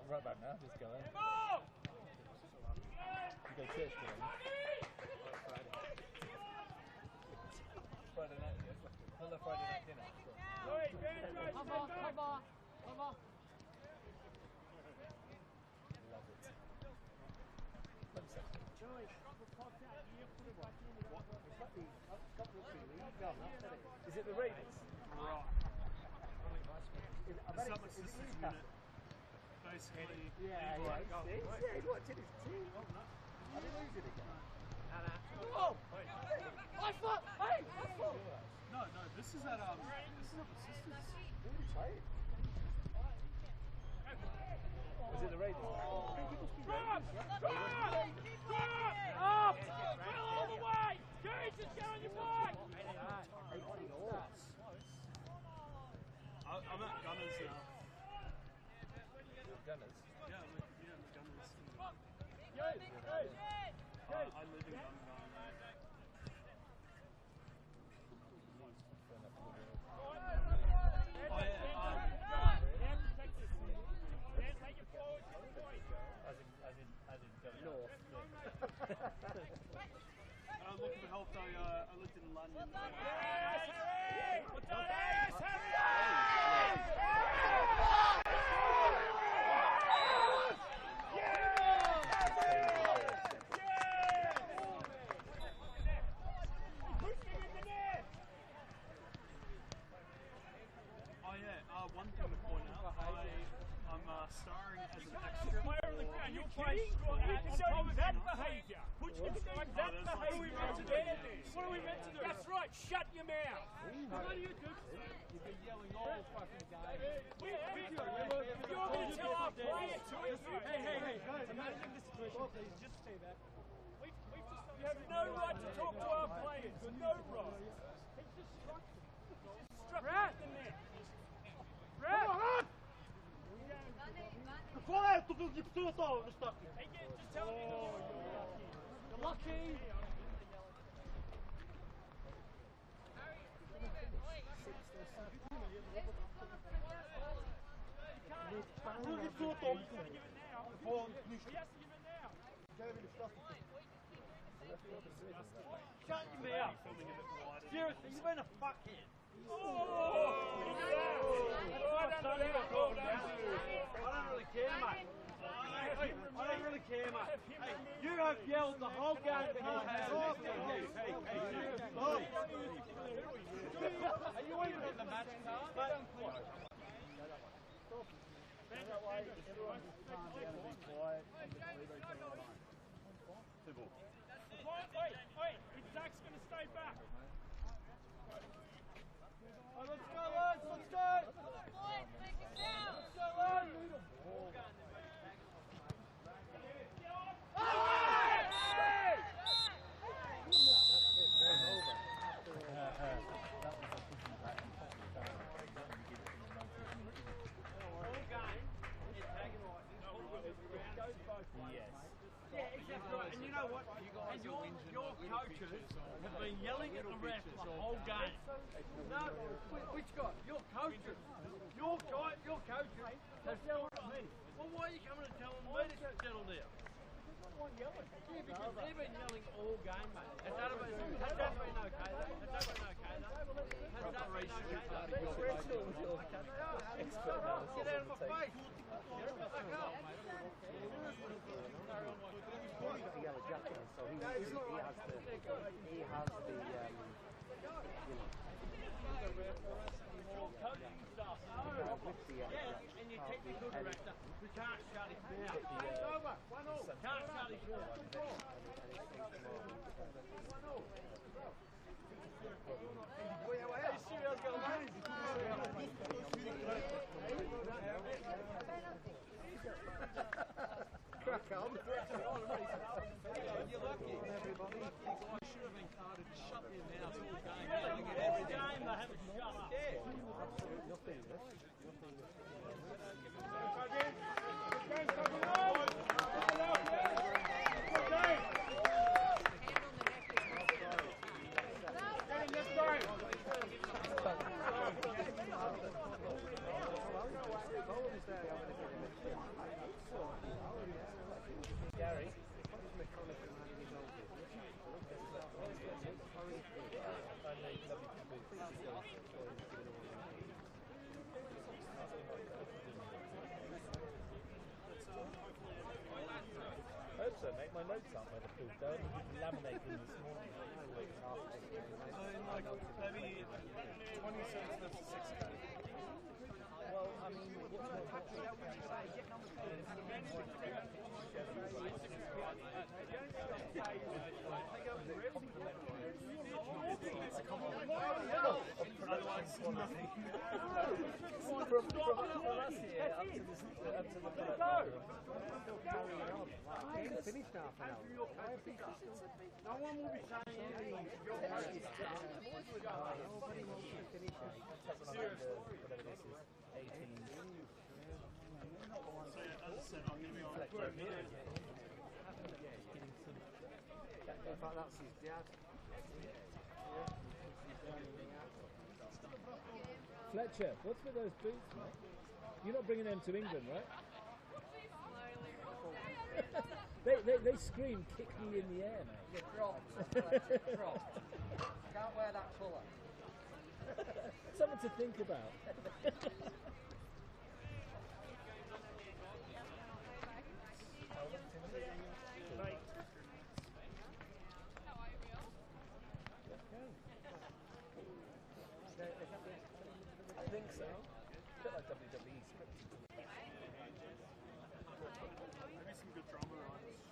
Right back now, just go in. You go church for them. Friday night, yes. Not the Friday night dinner. Come on. Love it. Is it the Raiders? Right. I bet it's Newcastle. Basically, Yeah, he's watching his team. Are they losing again? Oh! I thought! Hey! No, this is at this is at the sisters. Really tight. Is it the Raiders? I think it must be Raiders. Up! Well, all the way! Jesus, get on your bike! I'm at Gunners now. Gunners? Yeah, I'm at Gunners. Good! I live in Gungahlin. As in going north. I'm looking for help. I lived in London. One thing to point out, I'm starring as an extra. Player on the ground, you're playing on top of that behaviour. Put your that behaviour into there. What are we meant to do? That's right, shut your mouth. What do you do? You've been yelling all fucking game. You're going to tell our player to it. Hey, guys, I'm managing this situation, please, just say that. You have no right to talk to our players. No right. He's just struck the net. Qual é? Tu viu que tu tô no stop? Just tell him you're lucky. Who gives you a top? For He has to give it now. Shut your mouth. Seriously, you've been a fuckhead. I don't really care, mate. I don't really care, mate. Hey, you have yelled the whole game for his hands. Hey. Are you even in the match, Wait, Zach's going to stay back. Let's go, lads, let's go! Take it down! Let's go, lads! Yeah, exactly right. And you know what? And your coaches have been yelling at the ref the whole game. No, which guy? Your coaches. Your coaches have yelled at me. Well, why are you coming and telling me to settle down? Yeah, because they've been yelling all game, mate. Has that been okay though? Has that been okay though? Has that been okay though? Get out of my face. Back up. He's got a yellow jacket, so he has the Yeah, and your technical director, we can't shut his mouth. It's over. 1-1. Can't shut his mouth. Crack on. You're lucky. I should have been carded to shut their mouths all game. Every game they have a shut up. Yeah. Nothing. Gary. I hope so, mate. My notes aren't weatherproof though. I didn't laminate them this morning. Like maybe 20 cents versus 6K. Well, I mean, what's more from last year up to the still carrying on. Like, it's finished half an hour. No one will be saying anything. Nobody wants to finish it. Whatever this is, 18. So yeah, as I said, I'm going to be on. In fact, that's his dad. Fletcher, what's with those boots, mate? You're not bringing them to England, right? they scream, kick me in the air, mate. You're dropped, Fletcher, dropped. Can't wear that colour. Something to think about. I think so. A bit like WWE scripted. Maybe some good drama writers.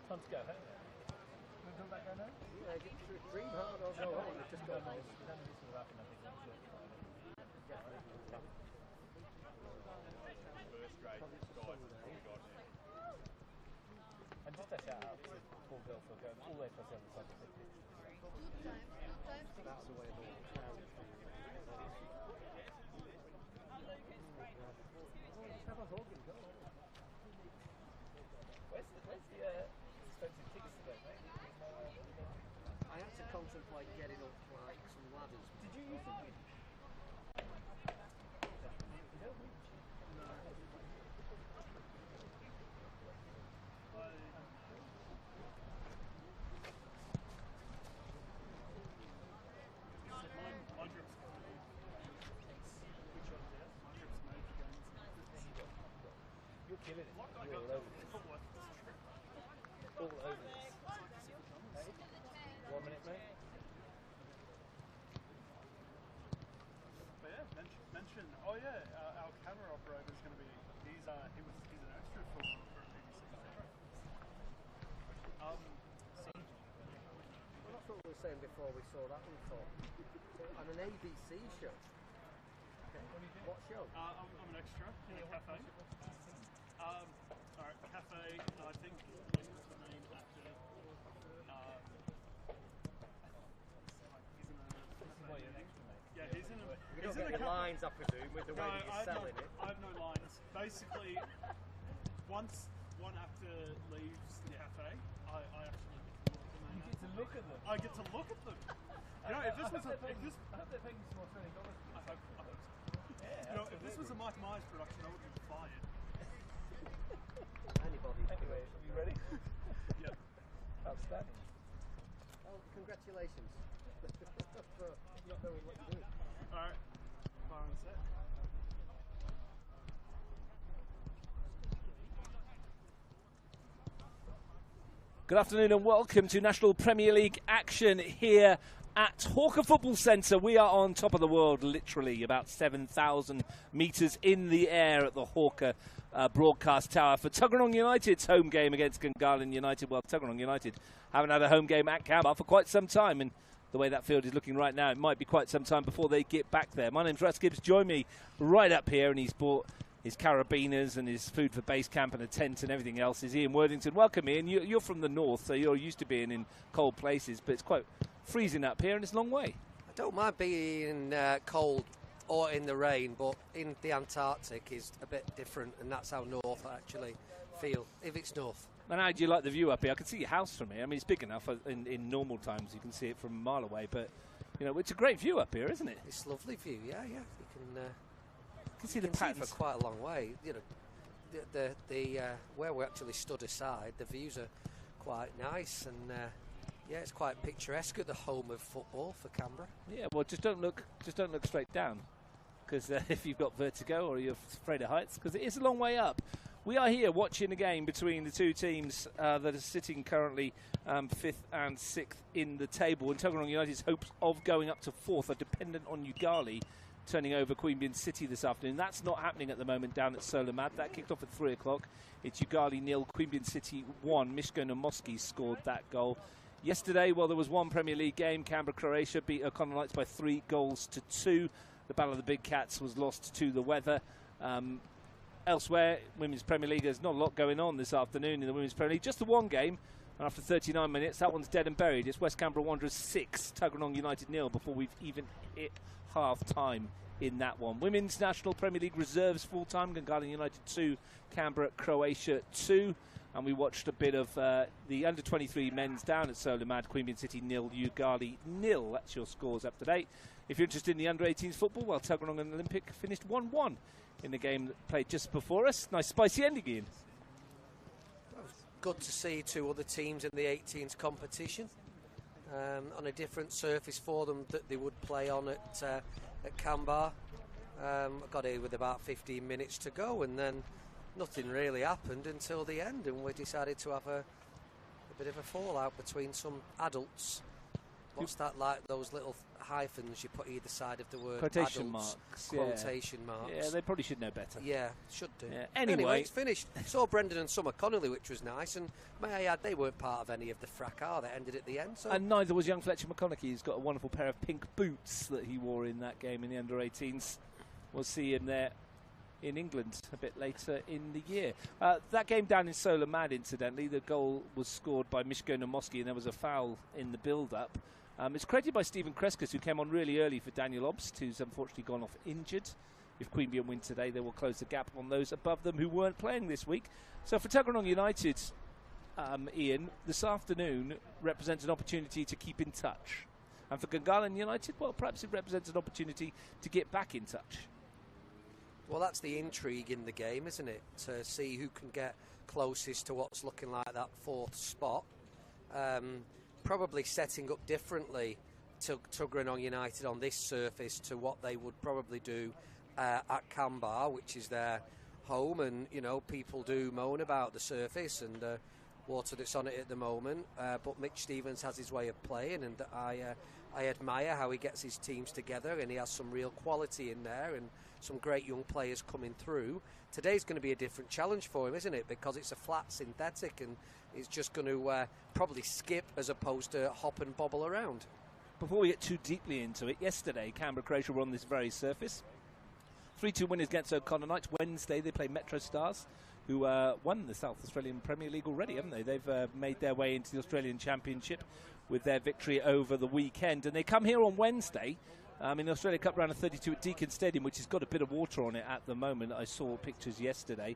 Time to go home. You want to come back down now? Yeah, get through dream hard or go home. Just go home. And just a shout out to Paul Bill for going all the way across the other side of the pitch. That's the way of all the crowd. Let's have a Hogan go. Where's the expensive tickets to go, mate? I had to contemplate getting up like some ladders. Did you use the bridge? You don't reach? No. My drip's coming. Which one did it? My drip's made for games. You're killing it. Like I You're got all over this. all All over this. 1 minute, mate. But yeah, mention. Oh yeah, our camera operator is going to be. He's an extra for a BBC. Well, that's what we were saying before we saw that one talk. On an ABC show. What show? I'm an extra in a cafe. Alright, cafe. I think what's the name actor? Yeah, he's in a. You don't get the lines, I presume, with the way that you're selling it. I have no lines. Basically, once one actor leaves the cafe, I actually get to look at them. I get to look at them. You know, if this was a, I hope they're paying some more $20. I hope so. Yeah, you know, if this was a Mike Myers production, I would be fired. Anybody. Anyway, are we ready? Yep. Outstanding. Oh, congratulations. For not knowing what you're doing. Alright. Fire on set. Good afternoon and welcome to National Premier League action here at Hawker Football Centre. We are on top of the world, literally about 7,000 metres in the air at the Hawker broadcast tower for Tuggeranong United's home game against Gungahlin United. Well, Tuggeranong United haven't had a home game at Canberra for quite some time, and the way that field is looking right now, it might be quite some time before they get back there. My name's Russ Gibbs. Join me right up here, and he's bought his carabiners and his food for base camp and a tent and everything else. Is Ian Worthington. Welcome, Ian. You're from the north, so you're used to being in cold places, but it's quite freezing up here and it's a long way. I don't mind being cold or in the rain, but in the Antarctic is a bit different, and that's how north I actually feel, if it's north. And how do you like the view up here? I can see your house from here. I mean, it's big enough in normal times. You can see it from a mile away, but You know, it's a great view up here, isn't it? It's a lovely view, yeah. You can see the patterns for quite a long way. You know, the where we actually stood aside, the views are quite nice, and yeah, it's quite picturesque at the home of football for Canberra. Yeah, well, just don't look straight down, because if you've got vertigo or you're afraid of heights, because it is a long way up. We are here watching a game between the two teams that are sitting currently 5th and 6th in the table. And Tuggeranong United's hopes of going up to 4th are dependent on Gungahlin turning over Queanbeyan City this afternoon. That's not happening at the moment down at Solomad. That kicked off at 3 o'clock. It's Gungahlin 0, Queanbeyan City 1. Gungahlin scored that goal. Yesterday, well, there was one Premier League game. Canberra-Croatia beat O'Connor Knights by 3 goals to 2. The Battle of the Big Cats was lost to the weather. Elsewhere, Women's Premier League, there's not a lot going on this afternoon in the Women's Premier League. Just the one game, and after 39 minutes, that one's dead and buried. It's West Canberra Wanderers 6, Tuggeranong United 0 before we've even hit half-time in that one. Women's National Premier League reserves full-time, Gungahlin United 2, Canberra-Croatia 2. And we watched a bit of the under-23 men's down at Solomad, Queanbeyan City 0, Gungahlin 0. That's your scores up to date. If you're interested in the under-18s football, well, Tuggeranong and Olympic finished 1-1 in the game that played just before us. Nice spicy ending, Ian. Good to see 2 other teams in the 18s competition on a different surface for them that they would play on at Canberra. I got here with about 15 minutes to go, and then nothing really happened until the end, and we decided to have a bit of a fallout between some adults. What's that like? Those little hyphens you put either side of the word. Quotation adults, marks. Quotation marks. Yeah, they probably should know better. Yeah, should do. Yeah. Anyway, it's finished. Saw Brendan and Summer Connolly, which was nice, and may I add, they weren't part of any of the fracas that ended at the end. So. And neither was young Fletcher McConaughey. He's got a wonderful pair of pink boots that he wore in that game in the under-18s. We'll see him there in England a bit later in the year. That game down in Solomad, incidentally, the goal was scored by Gungahlin, and there was a foul in the build-up. It's credited by Stephen Kreskus, who came on really early for Daniel Obst, who's unfortunately gone off injured. If Queanbeyan win today, they will close the gap on those above them who weren't playing this week. So for Tuggeranong United, Ian, this afternoon represents an opportunity to keep in touch. And for Gungahlin United, well, perhaps it represents an opportunity to get back in touch. Well, that's the intrigue in the game, isn't it? To see who can get closest to what's looking like that 4th spot. Probably setting up differently to Tuggeranong United on this surface to what they would probably do at Canberra, which is their home. And, you know, people do moan about the surface and the water that's on it at the moment. But Mitch Stevens has his way of playing, and I admire how he gets his teams together, and he has some real quality in there and some great young players coming through. Today's going to be a different challenge for him, isn't it? Because it's a flat synthetic, and it's just going to probably skip as opposed to hop and bobble around. Before we get too deeply into it, yesterday Canberra-Croatia were on this very surface. 3-2 winners against O'Connor Knights. Wednesday they play Metro Stars, who won the South Australian Premier League already, haven't they? They've made their way into the Australian Championship with their victory over the weekend. And they come here on Wednesday in the Australia Cup round of 32 at Deakin Stadium, which has got a bit of water on it at the moment. I saw pictures yesterday.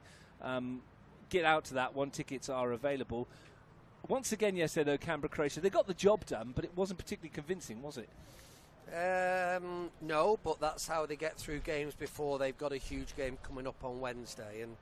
Get out to that one. Tickets are available. Once again yesterday, Canberra-Croatia, they got the job done, but it wasn't particularly convincing, was it? No, but that's how they get through games before they've got a huge game coming up on Wednesday. And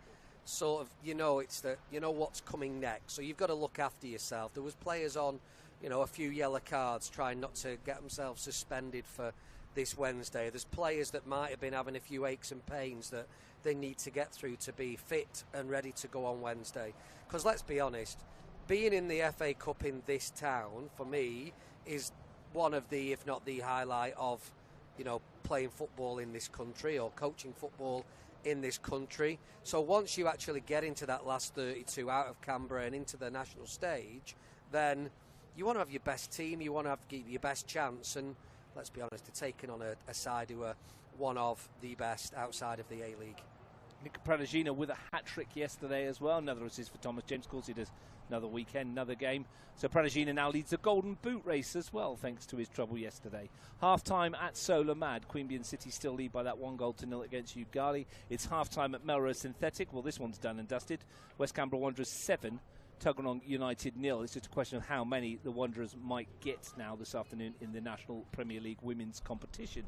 sort of, you know, it's that, you know what's coming next. So you've got to look after yourself. There was players on, you know, a few yellow cards trying not to get themselves suspended for this Wednesday. There's players that might have been having a few aches and pains that they need to get through to be fit and ready to go on Wednesday. Because let's be honest, being in the FA Cup in this town, for me, is one of the, if not the highlight of, you know, playing football in this country or coaching football in this country. So once you actually get into that last 32 out of Canberra and into the national stage, then you want to have your best team, you want to have your best chance, and let's be honest, they're taking on a side who are one of the best outside of the A-League. Nick Pradagina with a hat-trick yesterday as well. Another assist for Thomas James. Of course, he does another weekend, another game. So Pradagina now leads the Golden Boot race as well, thanks to his trouble yesterday. Half-time at Solomad. Queanbeyan City still lead by that 1-0 against Gungahlin. It's half-time at Melrose Synthetic. Well, this one's done and dusted. West Canberra Wanderers 7, Tuggeranong United 0. It's just a question of how many the Wanderers might get now this afternoon in the National Premier League women's competition.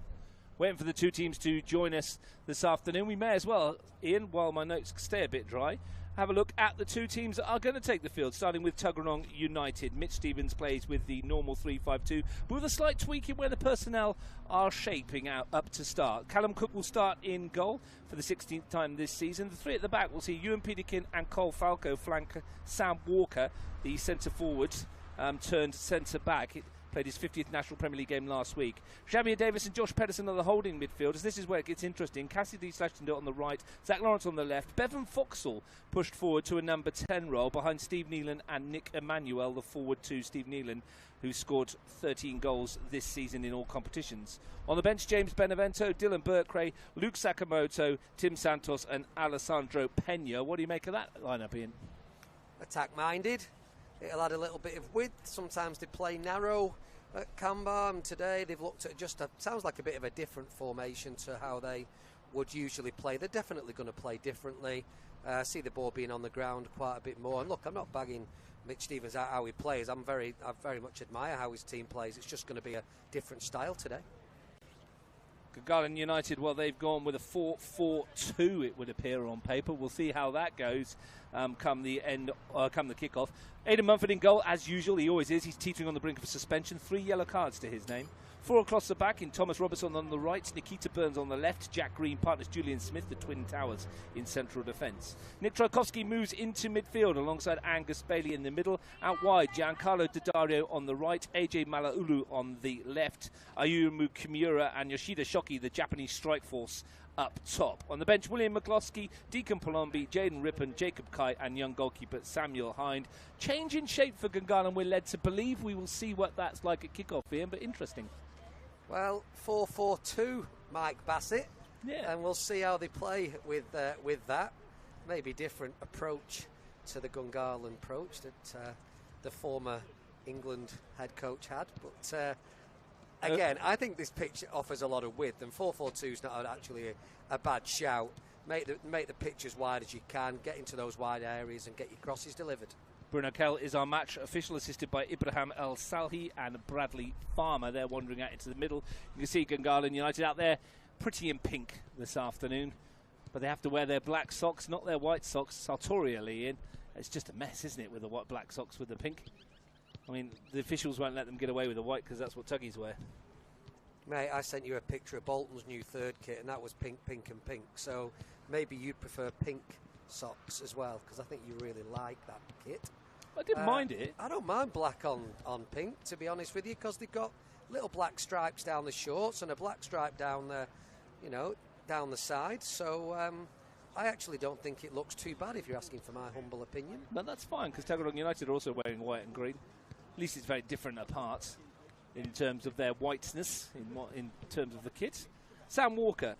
Waiting for the two teams to join us this afternoon. We may as well, Ian, while my notes stay a bit dry, have a look at the two teams that are going to take the field, starting with Tuggeranong United. Mitch Stevens plays with the normal 3-5-2, but with a slight tweak in where the personnel are shaping out up to start. Callum Cook will start in goal for the 16th time this season. The three at the back will see Ewan Peterkin and Cole Falco flank Sam Walker, the centre-forward, turned centre-back. Played his 50th National Premier League game last week. Xavier Davis and Josh Pedersen are the holding midfielders. This is where it gets interesting. Cassidy Slashdon on the right, Zach Lawrence on the left. Bevan Foxall pushed forward to a number 10 role behind Steve Nealon and Nick Emmanuel, the forward to Steve Nealon, who scored 13 goals this season in all competitions. On the bench, James Benevento, Dylan Burkray, Luke Sakamoto, Tim Santos and Alessandro Pena. What do you make of that lineup, Ian? Attack-minded. It'll add a little bit of width. Sometimes they play narrow at Canberra, and today they've looked at sounds like a bit of a different formation to how they would usually play. They're definitely going to play differently. See the ball being on the ground quite a bit more. And look, I'm not bagging Mitch Stevens out how he plays. I very much admire how his team plays. It's just going to be a different style today. Gungahlin United, well, they've gone with a 4-4-2, it would appear on paper. We'll see how that goes come the kickoff. Aidan Mumford in goal, as usual. He always is. He's teetering on the brink of suspension. 3 yellow cards to his name. 4 across the back in Thomas Robertson on the right, Nikita Burns on the left, Jack Green partners Julian Smith, the Twin Towers in central defence. Nick Trajkovski moves into midfield alongside Angus Bailey in the middle. Out wide, Giancarlo Daddario on the right, AJ Malaulu on the left, Ayumu Kimura and Yoshida Shoki, the Japanese strike force, up top. On the bench, William McCloskey, Deacon Palombi, Jaden Rippon, Jacob Kite and young goalkeeper Samuel Hind. Change in shape for Gungahlin. We're led to believe we will see what that's like at kickoff, Ian, but interesting. Well, 4-4-2, Mike Bassett. Yeah. And we'll see how they play with that. Maybe different approach to the Gungahlin approach that the former England head coach had. But again, I think this pitch offers a lot of width, and 4-4-2 is not actually a bad shout. Make the pitch as wide as you can, get into those wide areas and get your crosses delivered. Bruno Kell is our match official, assisted by Ibrahim El Salhi and Bradley Farmer. They're wandering out into the middle. You can see Gungahlin United out there, pretty in pink this afternoon. But they have to wear their black socks, not their white socks, sartorially in. It's just a mess, isn't it, with the white black socks with the pink? I mean, the officials won't let them get away with the white because that's what Tuggies wear. Mate, I sent you a picture of Bolton's new third kit, and that was pink, pink and pink. So maybe you prefer pink socks as well, because I think you really like that kit. I didn't mind it. I don't mind black on pink, to be honest with you, because they've got little black stripes down the shorts and a black stripe down the, down the side. So I actually don't think it looks too bad if you're asking for my humble opinion. No, that's fine, because Tuggeranong United are also wearing white and green. At least it's very different apart in terms of their whiteness, in terms of the kit. Sam Walker,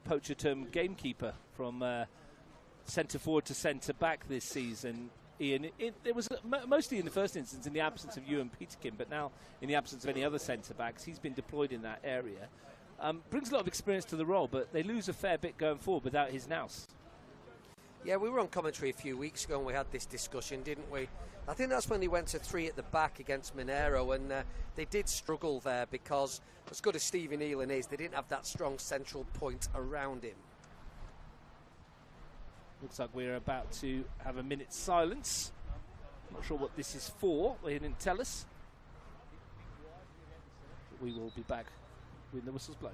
poacher term gamekeeper from centre forward to centre back this season. Ian, it was mostly in the first instance in the absence of Ewan Peterkin, but now in the absence of any other centre backs, he's been deployed in that area. Brings a lot of experience to the role, but they lose a fair bit going forward without his nous. Yeah, we were on commentary a few weeks ago and we had this discussion, didn't we? I think that's when they went to 3 at the back against Monero, and they did struggle there because, as good as Stephen Nealon is, they didn't have that strong central point around him. Looks like we're about to have a minute's silence. Not sure what this is for. They didn't tell us. But we will be back when the whistle's blown.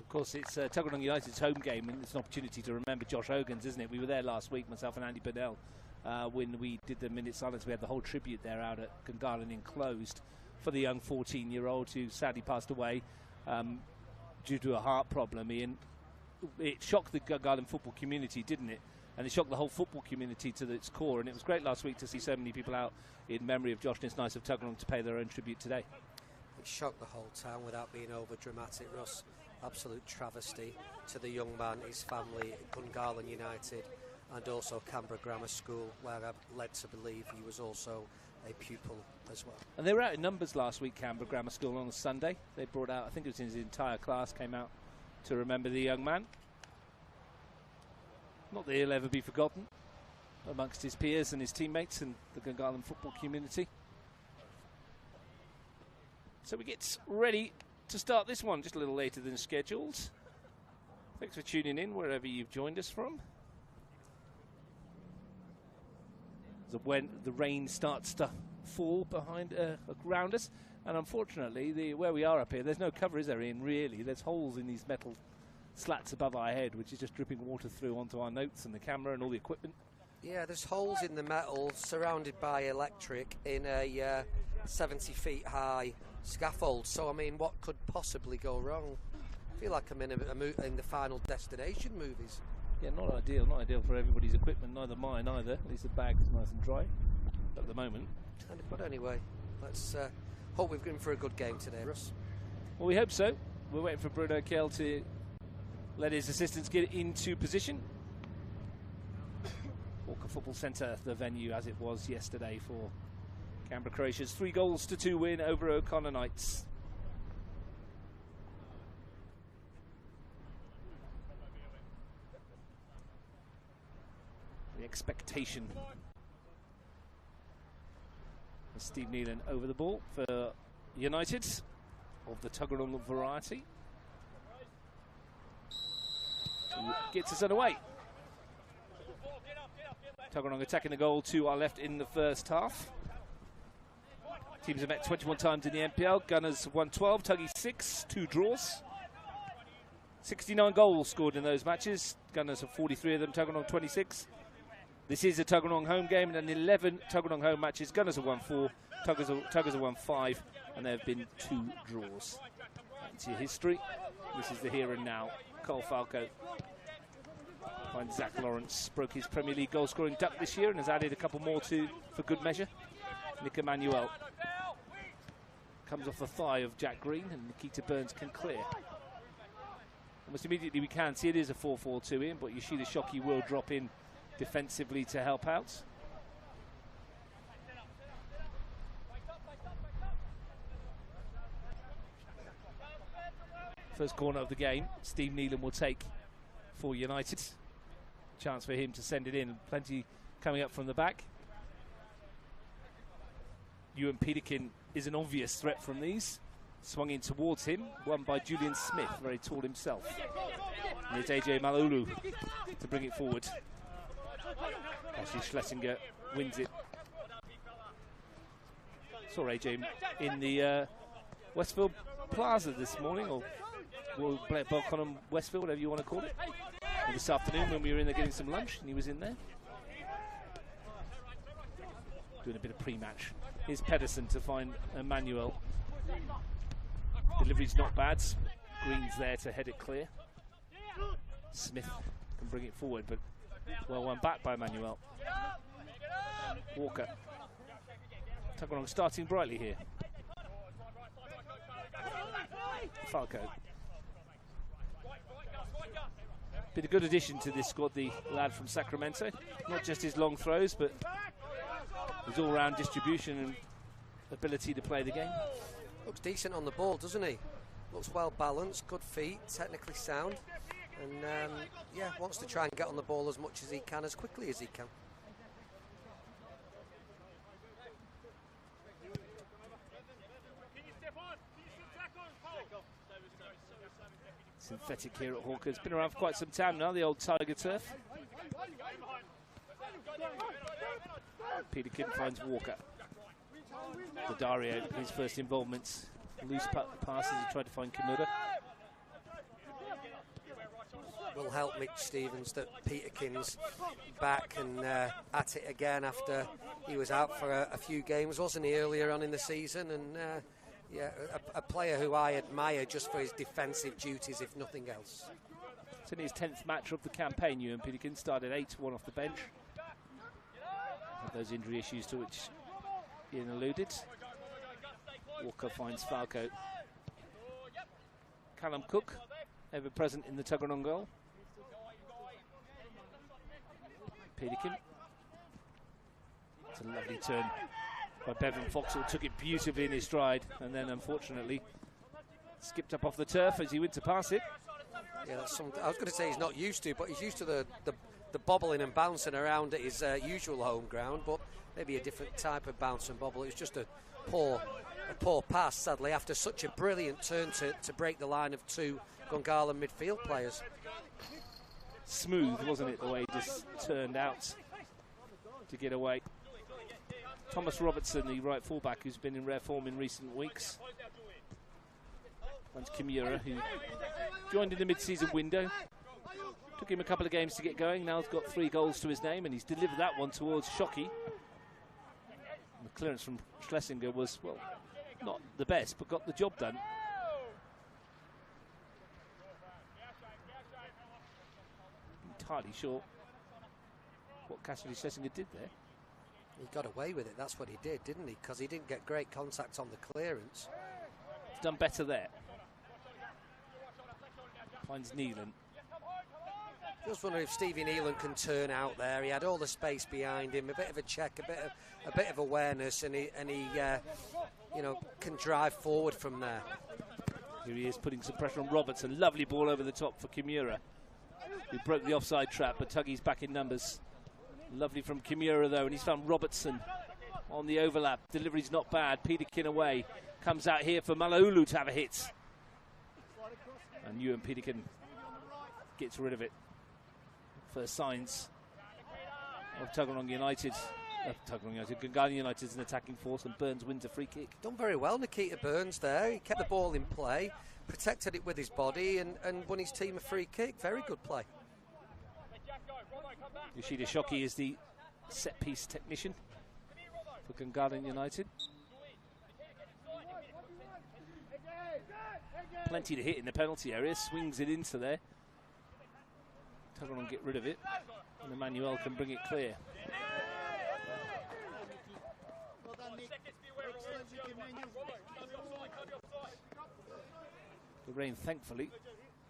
Of course, it's Tuggeranong United's home game, and it's an opportunity to remember Josh Hogan's, isn't it? We were there last week, myself and Andy Burnell, when we did the minute silence. We had the whole tribute there out at Gungahlin enclosed for the young 14-year-old who sadly passed away due to a heart problem. Ian, it shocked the Gungahlin football community, didn't it? And it shocked the whole football community to its core. And it was great last week to see so many people out in memory of Josh Nice of Tuggeranong to pay their own tribute today. It shocked the whole town without being over dramatic, Russ. Absolute travesty to the young man, his family, Gungahlin United, and also Canberra Grammar School, where I'm led to believe he was also a pupil as well. And they were out in numbers last week, Canberra Grammar School, on a Sunday. They brought out, I think it was his entire class came out to remember the young man. Not that he'll ever be forgotten amongst his peers and his teammates and the Gungahlin football community. So we get ready to start this one just a little later than scheduled. Thanks for tuning in wherever you've joined us from. When the rain starts to fall behind around us, and unfortunately where we are up here, there's no cover, is there, Ian? Really, there's holes in these metal slats above our head, which is just dripping water through onto our notes and the camera and all the equipment. Yeah, there's holes in the metal surrounded by electric in a 70 feet high scaffold. So I mean, what could possibly go wrong? I feel like I'm in in the Final Destination movies. Yeah, not ideal for everybody's equipment, neither mine either. At least the bag's nice and dry at the moment. But anyway, let's hope we've gone for a good game today, Russ. Well, we hope so. We're waiting for Bruno Kell to let his assistants get into position. Walker Football Centre, the venue as it was yesterday for Canberra Croatia's 3-2 win over O'Connor Knights. The expectation. And Steve Nealon over the ball for United of the Tuggeranong variety. Gets us underway. Tuggeranong attacking the goal to our left in the first half. Teams have met 21 times in the NPL. Gunners won 12, Tuggy 6, 2 draws. 69 goals scored in those matches. Gunners have 43 of them, Tuggeranong 26. This is a Tuggeranong home game, and in 11 Tuggeranong home matches, Gunners have won 4, Tuggers have won 5, and there have been 2 draws. That's your history. This is the here and now. Cole Falco finds Zach Lawrence, broke his Premier League goal-scoring duck this year and has added a couple more for good measure. Nick Emmanuel comes off the thigh of Jack Green, and Nikita Burns can clear. Almost immediately we can see it is a 4-4-2 in, but Yoshida Shoki will drop in defensively to help out. First corner of the game, Steve Nealon will take for United. Chance for him to send it in. Plenty coming up from the back. Ewan Peterkin is an obvious threat from these. Swung in towards him, won by Julian Smith, very tall himself. And it's AJ Malulu to bring it forward. Ashley Schlesinger wins it. Saw AJ in the Westfield Plaza this morning, or Belconnen Westfield, whatever you want to call it. Or this afternoon when we were in there getting some lunch, and he was in there. Doing a bit of pre-match. Here's Pedersen to find Emmanuel. Delivery's not bad. Green's there to head it clear. Smith can bring it forward, but well won back by Emmanuel. Walker. Tuggeranong starting brightly here. Falco. Been a good addition to this squad, the lad from Sacramento. Not just his long throws, but his all-round distribution and ability to play the game. Looks decent on the ball, doesn't he? Looks well balanced, good feet, technically sound, and yeah, wants to try and get on the ball as much as he can, as quickly as he can. Synthetic here at Hawker. It's been around for quite some time now, the old Tiger turf. Peterkin finds Walker. Dario, his first involvements. Loose passes, he tried to find Kimura. will help Mitch Stevens that Peterkin's back and at it again after he was out for a few games, wasn't he, earlier on in the season? And yeah, a player who I admire just for his defensive duties, if nothing else. It's in his 10th match of the campaign. Ewan Peterkin started 8-1 off the bench. Had those injury issues to which Ian alluded. Walker finds Falco. Callum Cook, ever present in the Tuggeranong goal. Peterkin. It's a lovely turn by Bevan Foxall, took it beautifully in his stride, and then unfortunately skipped up off the turf as he went to pass it. Yeah, that's something I was going to say he's not used to, but he's used to the bobbling and bouncing around at his usual home ground, but maybe a different type of bounce and bobble. It was just a poor pass, sadly, after such a brilliant turn to break the line of two Gungahlin midfield players. Smooth, wasn't it, the way he just turned out to get away. Thomas Robertson, the right fullback, who's been in rare form in recent weeks. Finds Kimura, who joined in the mid-season window. Took him a couple of games to get going. Now he's got 3 goals to his name, and he's delivered that one towards Shockey. The clearance from Schlesinger was, well, not the best, but got the job done. Entirely sure what Cassidy Schlesinger did there. He got away with it, that's what he did, didn't he? Because he didn't get great contact on the clearance. He's done better there. Finds Neelan. Just wonder if Stevie Neelan can turn out there. He had all the space behind him, a bit of a check, a bit of awareness, and he you know, can drive forward from there. Here he is putting some pressure on Robertson. Lovely ball over the top for Kimura, who broke the offside trap, but Tuggy's back in numbers. Lovely from Kimura though, and he's found Robertson on the overlap. Delivery's not bad. Peterkin away. Comes out here for Malaulu to have a hit. And Ewan Peterkin gets rid of it. First signs of Tuggeranong United. Gungahlin United is an attacking force, and Burns wins a free kick. Done very well, Nikita Burns there. He kept the ball in play, protected it with his body, and won his team a free kick. Very good play. Yoshida Shockey is the set-piece technician for Gungahlin United. Plenty to hit in the penalty area, swings it into there. Tuggeranong get rid of it, and Emmanuel can bring it clear. The rain, thankfully,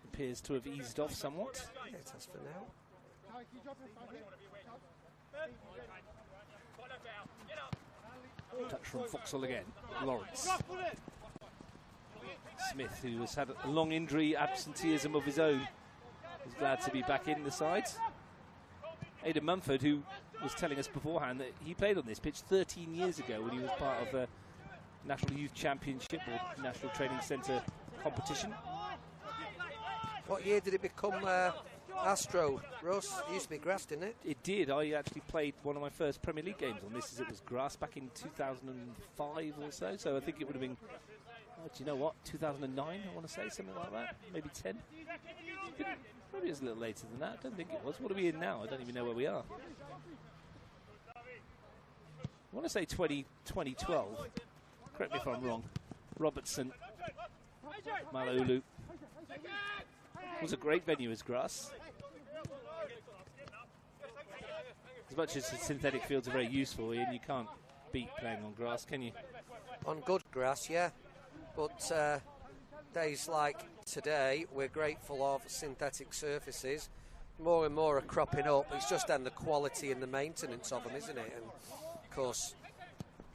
appears to have eased off somewhat. Yeah, it has for now. Touch from Foxall again. Lawrence. Smith, who has had a long injury, absenteeism of his own, is glad to be back in the side. Aidan Mumford, who was telling us beforehand that he played on this pitch 13 years ago when he was part of a National Youth Championship or National Training Centre competition. What year did it become Astro, Russ? It used to be grass, didn't it? It did. I actually played one of my first Premier League games on this as it was grass back in 2005 or so. So I think it would have been, do you know what, 2009, I want to say, something like that. Maybe 10. Maybe it was a little later than that. I don't think it was. What are we in now? I don't even know where we are. I want to say 2012. Correct me if I'm wrong. Robertson, Malaulu. It was a great venue as grass. As much as the synthetic fields are very useful, Ian, you can't beat playing on grass, can you? On good grass, yeah. But days like today, we're grateful of synthetic surfaces. More and more are cropping up. It's just then the quality and the maintenance of them, isn't it? And of course,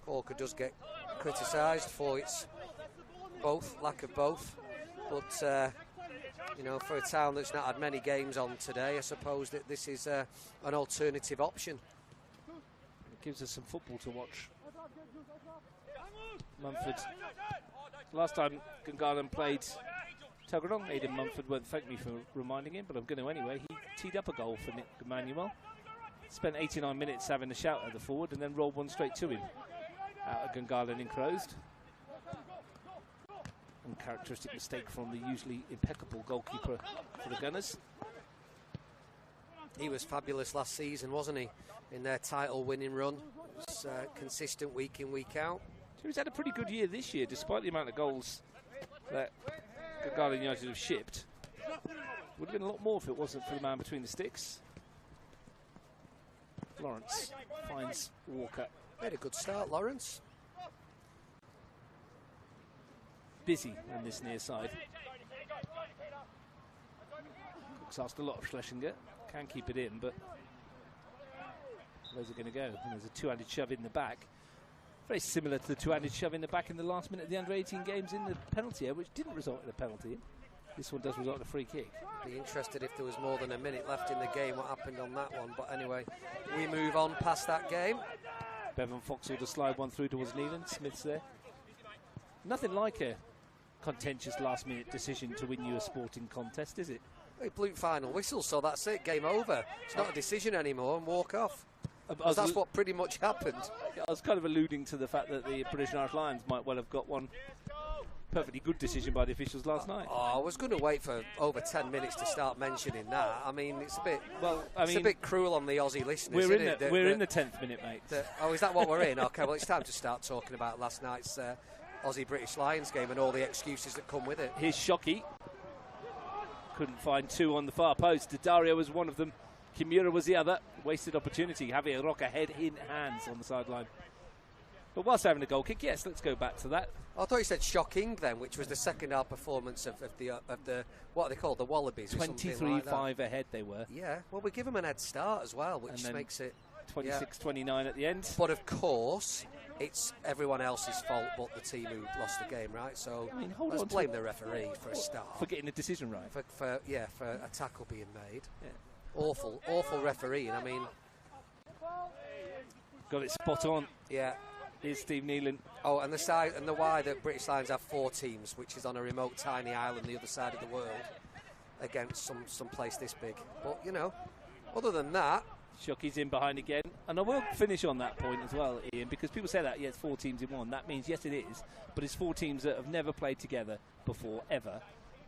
Hawker does get criticised for its both, lack of both. But you know, for a town that's not had many games on today, I suppose that this is an alternative option. It gives us some football to watch. Mumford. Last time Gungahlin played Tuggeranong, Aidan Mumford won't thank me for reminding him, but I'm going to anyway. He teed up a goal for Nick Emmanuel. Spent 89 minutes having a shout at the forward and then rolled one straight to him. Out of Gungahlin enclosed. Uncharacteristic mistake from the usually impeccable goalkeeper for the Gunners. He was fabulous last season, wasn't he? In their title-winning run. It was consistent week in, week out. He's had a pretty good year this year, despite the amount of goals that Gungahlin United have shipped. Would have been a lot more if it wasn't for the man between the sticks. Lawrence finds Walker. Made a good start, Lawrence. Busy on this near side. Cook's asked a lot of Schlesinger. Can keep it in, but where's it going to go? And there's a two-handed shove in the back. Very similar to the two-handed shove in the back in the last minute of the under-18 games in the penalty area, which didn't result in a penalty. This one does result in a free kick. Be interested if there was more than a minute left in the game, what happened on that one. But anyway, we move on past that game. Bevan Foxall to slide one through towards Neelan. Smith's there. Nothing like a contentious last-minute decision to win you a sporting contest, is it? He blew final whistle, so that's it, game over. It's not a decision anymore, and walk off. That's what pretty much happened. I was kind of alluding to the fact that the British and Irish Lions might well have got one perfectly good decision by the officials last night. Oh, I was going to wait for over 10 minutes to start mentioning that. I mean, it's a bit it's a bit cruel on the Aussie listeners, We're in the 10th minute, mate. Is that what we're in? Okay, well, it's time to start talking about last night's Aussie-British Lions game and all the excuses that come with it. Here's Shockey. Couldn't find two on the far post. Dario was one of them. Kimura was the other. Wasted opportunity. Javier Roca head in hands on the sideline. But whilst having a goal kick, yes, let's go back to that. I thought you said shocking then, which was the second half performance of the what are they called, the Wallabies? 23-5 like ahead they were. Yeah, well, we give them an head start as well, which makes it 26-29 at the end. But of course, it's everyone else's fault but the team who lost the game, right? So let's blame the referee for a start. For getting the decision right. For a tackle being made. Yeah. Awful refereeing. I mean, got it spot on. Yeah. Here's Steve Neelan. Oh, and the side and the why that British Lions have 4 teams, which is on a remote, tiny island the other side of the world, against some place this big. But you know, other than that, Shockey's in behind again, and I will finish on that point as well, Ian, because people say that it's 4 teams in one. That means yes, it is, but it's 4 teams that have never played together before ever.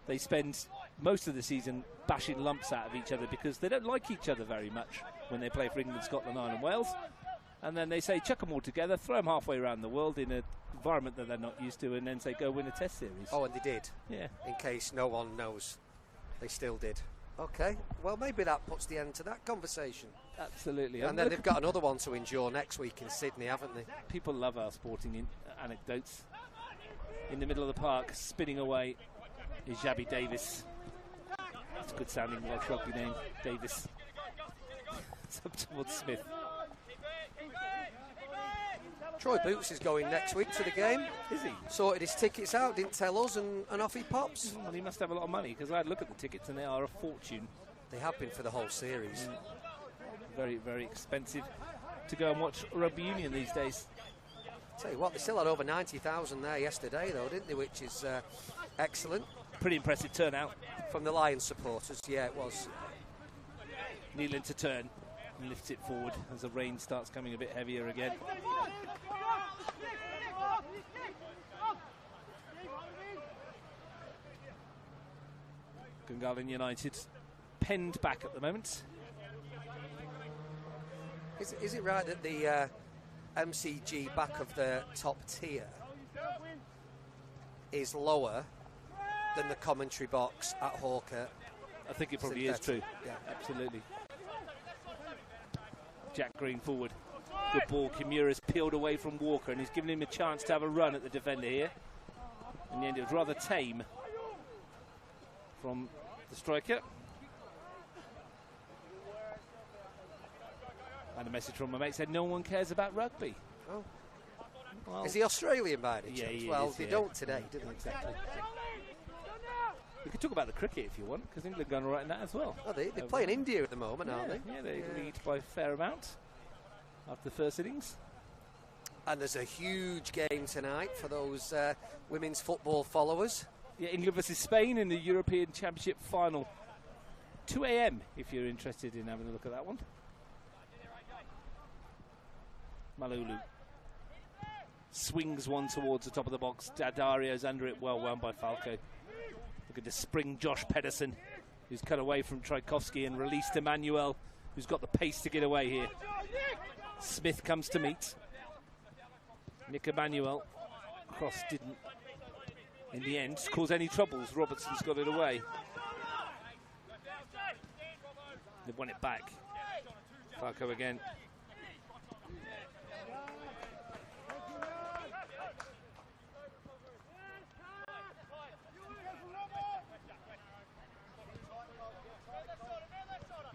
They spend most of the season bashing lumps out of each other because they don't like each other very much when they play for England, Scotland, Ireland, Wales. And then they say chuck them all together, throw them halfway around the world in an environment that they're not used to, and then say go win a test series. Oh, and they did. Yeah. In case no one knows, they still did. Okay, well maybe that puts the end to that conversation. Absolutely. And then they've got another one to endure next week in Sydney, haven't they? People love our sporting anecdotes. In the middle of the park, spinning away, is Jabi Davis. That's a good sounding Welsh rugby name, Davis. It's up towards Smith. Troy Boots is going next week to the game. Is he? Sorted his tickets out, didn't tell us, and off he pops. Well, he must have a lot of money, because I had a look at the tickets and they are a fortune. They have been for the whole series. Very, very expensive to go and watch rugby union these days. Tell you what, they still had over 90,000 there yesterday, though, didn't they? Which is excellent. Pretty impressive turnout. From the Lions supporters, yeah, it was. Neelan to turn and lifts it forward as the rain starts coming a bit heavier again. Gungahlin United penned back at the moment. Is it right that the MCG back of the top tier is lower than the commentary box at Hawker? I think it probably is true. Yeah, absolutely. Jack Green forward. Good ball. Kimura's peeled away from Walker and he's given him a chance to have a run at the defender here. In the end, it was rather tame from the striker. And a message from my mate said no one cares about rugby. Oh. Well, is he Australian by any chance? Yeah, he well, is, they don't today, do they? Exactly. We could talk about the cricket if you want, because England are going right in that as well. Oh, they're playing India at the moment, aren't they? Yeah, they lead by a fair amount after the first innings. And there's a huge game tonight for those women's football followers. Yeah, England versus Spain in the European Championship final. 2 a.m. if you're interested in having a look at that one. Malulu swings one towards the top of the box. Dario's under it, well wound by Falco. Look at the spring Josh Pedersen, who's cut away from Tchaikovsky and released Emmanuel. who's got the pace to get away here. Smith comes to meet. Nick Emmanuel. Cross didn't, in the end, cause any troubles. Robertson's got it away. They've won it back. Farco again.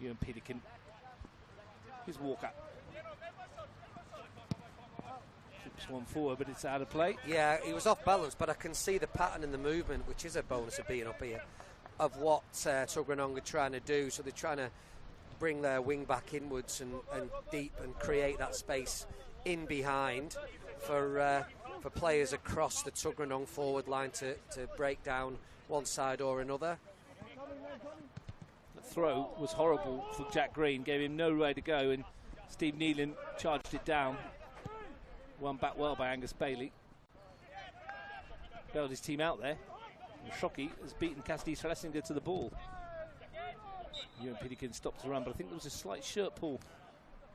Ewan Peterkin. Here's Walker. Flips one forward, but it's out of play. Yeah, he was off balance, but I can see the pattern in the movement, which is a bonus of being up here, of what Tuggeranong are trying to do. So they're trying to bring their wing back inwards and deep and create that space in behind for players across the Tuggeranong forward line to break down one side or another. The throw was horrible for Jack Green, gave him no way to go, and Steve Nealon charged it down. Won back well by Angus Bailey. Bailed his team out there. And Shockey has beaten Cassidy Schlesinger to the ball. Ewan Peterkin stopped to run, but I think there was a slight shirt pull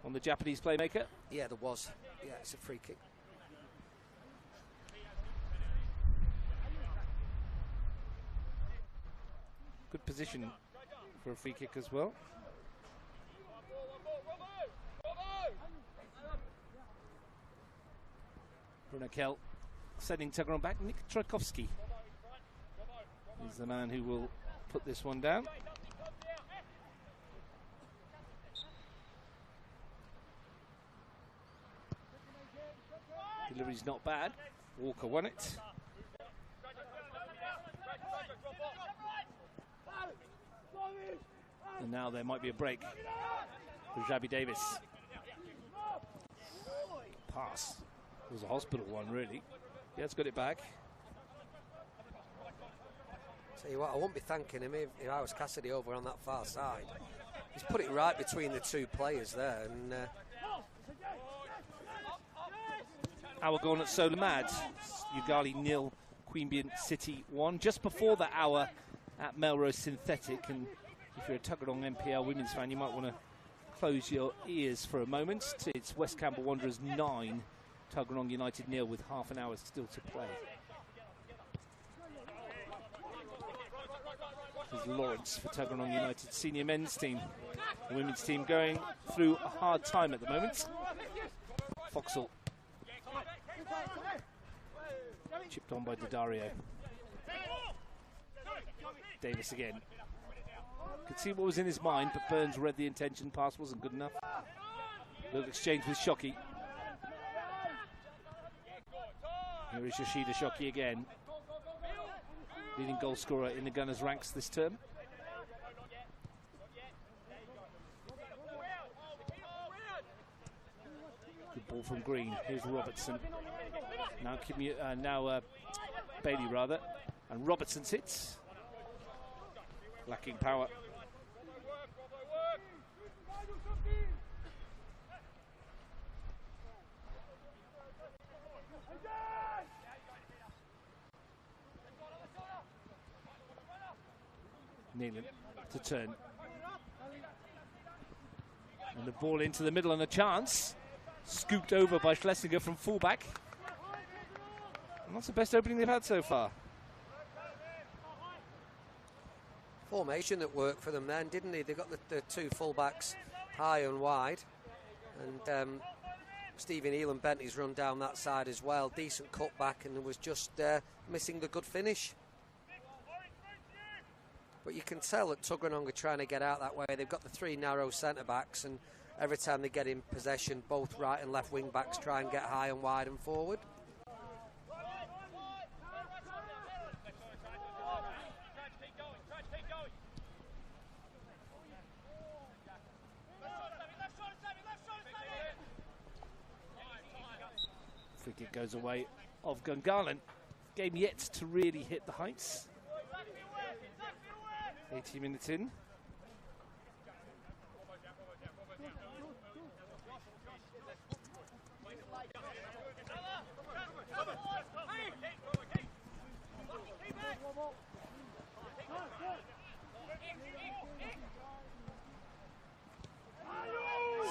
on the Japanese playmaker. Yeah, there was. Yeah, it's a free kick. Good position for a free kick as well. Bruno Kell sending Tuggeranong back. Nick Trojkowski is the man who will put this one down. Delivery's not bad. Walker won it. And now there might be a break for Jabi Davis. Pass. It was a hospital one, really. Yeah, it's got it back. Tell you what, I won't be thanking him if I was Cassidy over on that far side. He's put it right between the two players there. And hour gone at Solar Mad. Gungahlin 0, Queanbeyan City 1. Just before the hour at Melrose Synthetic. And if you're a Tuggeranong NPL women's fan, you might want to close your ears for a moment. It's West Campbell Wanderers 9. Tuggeranong United 0 with half an hour still to play. There's Lawrence for Tuggeranong United senior men's team. The women's team going through a hard time at the moment. Foxall. Chipped on by Daddario. Davis again. Could see what was in his mind, but Burns read the intention. Pass wasn't good enough. Little exchange with Shockey. Here is Yoshida Shockey again. Leading goal scorer in the Gunners' ranks this term. Good ball from Green. Here's Robertson. Now Bailey rather. And Robertson's hits. Lacking power. Nealon to turn. And the ball into the middle and a chance. Scooped over by Schlesinger from fullback. And that's the best opening they've had so far. Formation that worked for them then, didn't he? They got the two fullbacks high and wide. And Stephen Elam bent his run down that side as well. Decent cutback, and was just missing the good finish. But you can tell that Tuggeranong are trying to get out that way. They've got the three narrow centre-backs, and every time they get in possession, both right and left wing-backs try and get high and wide and forward. Free kick goes away of Gungahlin. Game yet to really hit the heights. 80 minutes in.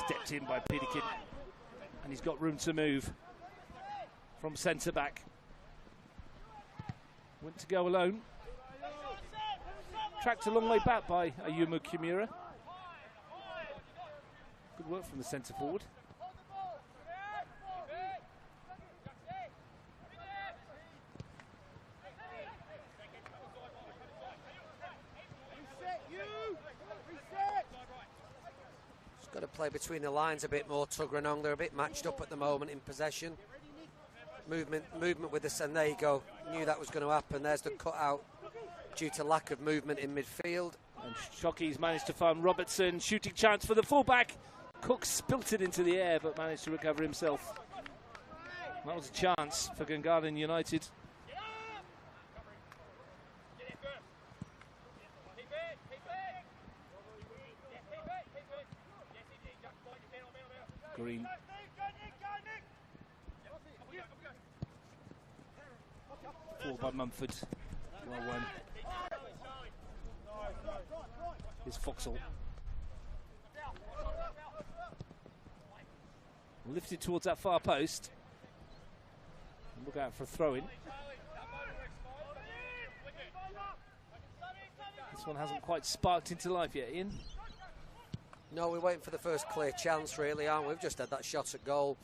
Stepped in by Peterkin, and he's got room to move from centre back. Went to go alone. Tracked a long way back by Ayumu Kimura. Good work from the centre forward. Just got to play between the lines a bit more, Tuggeranong. They're a bit matched up at the moment in possession. Movement with this, and there you go. Knew that was going to happen. There's the cutout due to lack of movement in midfield. And Shockey's managed to find Robertson. Shooting chance for the fullback. Cook spilt it into the air, but managed to recover himself. That was a chance for Gungahlin United. Green. Four by Mumford. Well won. Here's Foxall. Lifted towards that far post. Look out for a throw-in. This one hasn't quite sparked into life yet, Ian. No, we're waiting for the first clear chance, really, aren't we? We've just had that shot at goal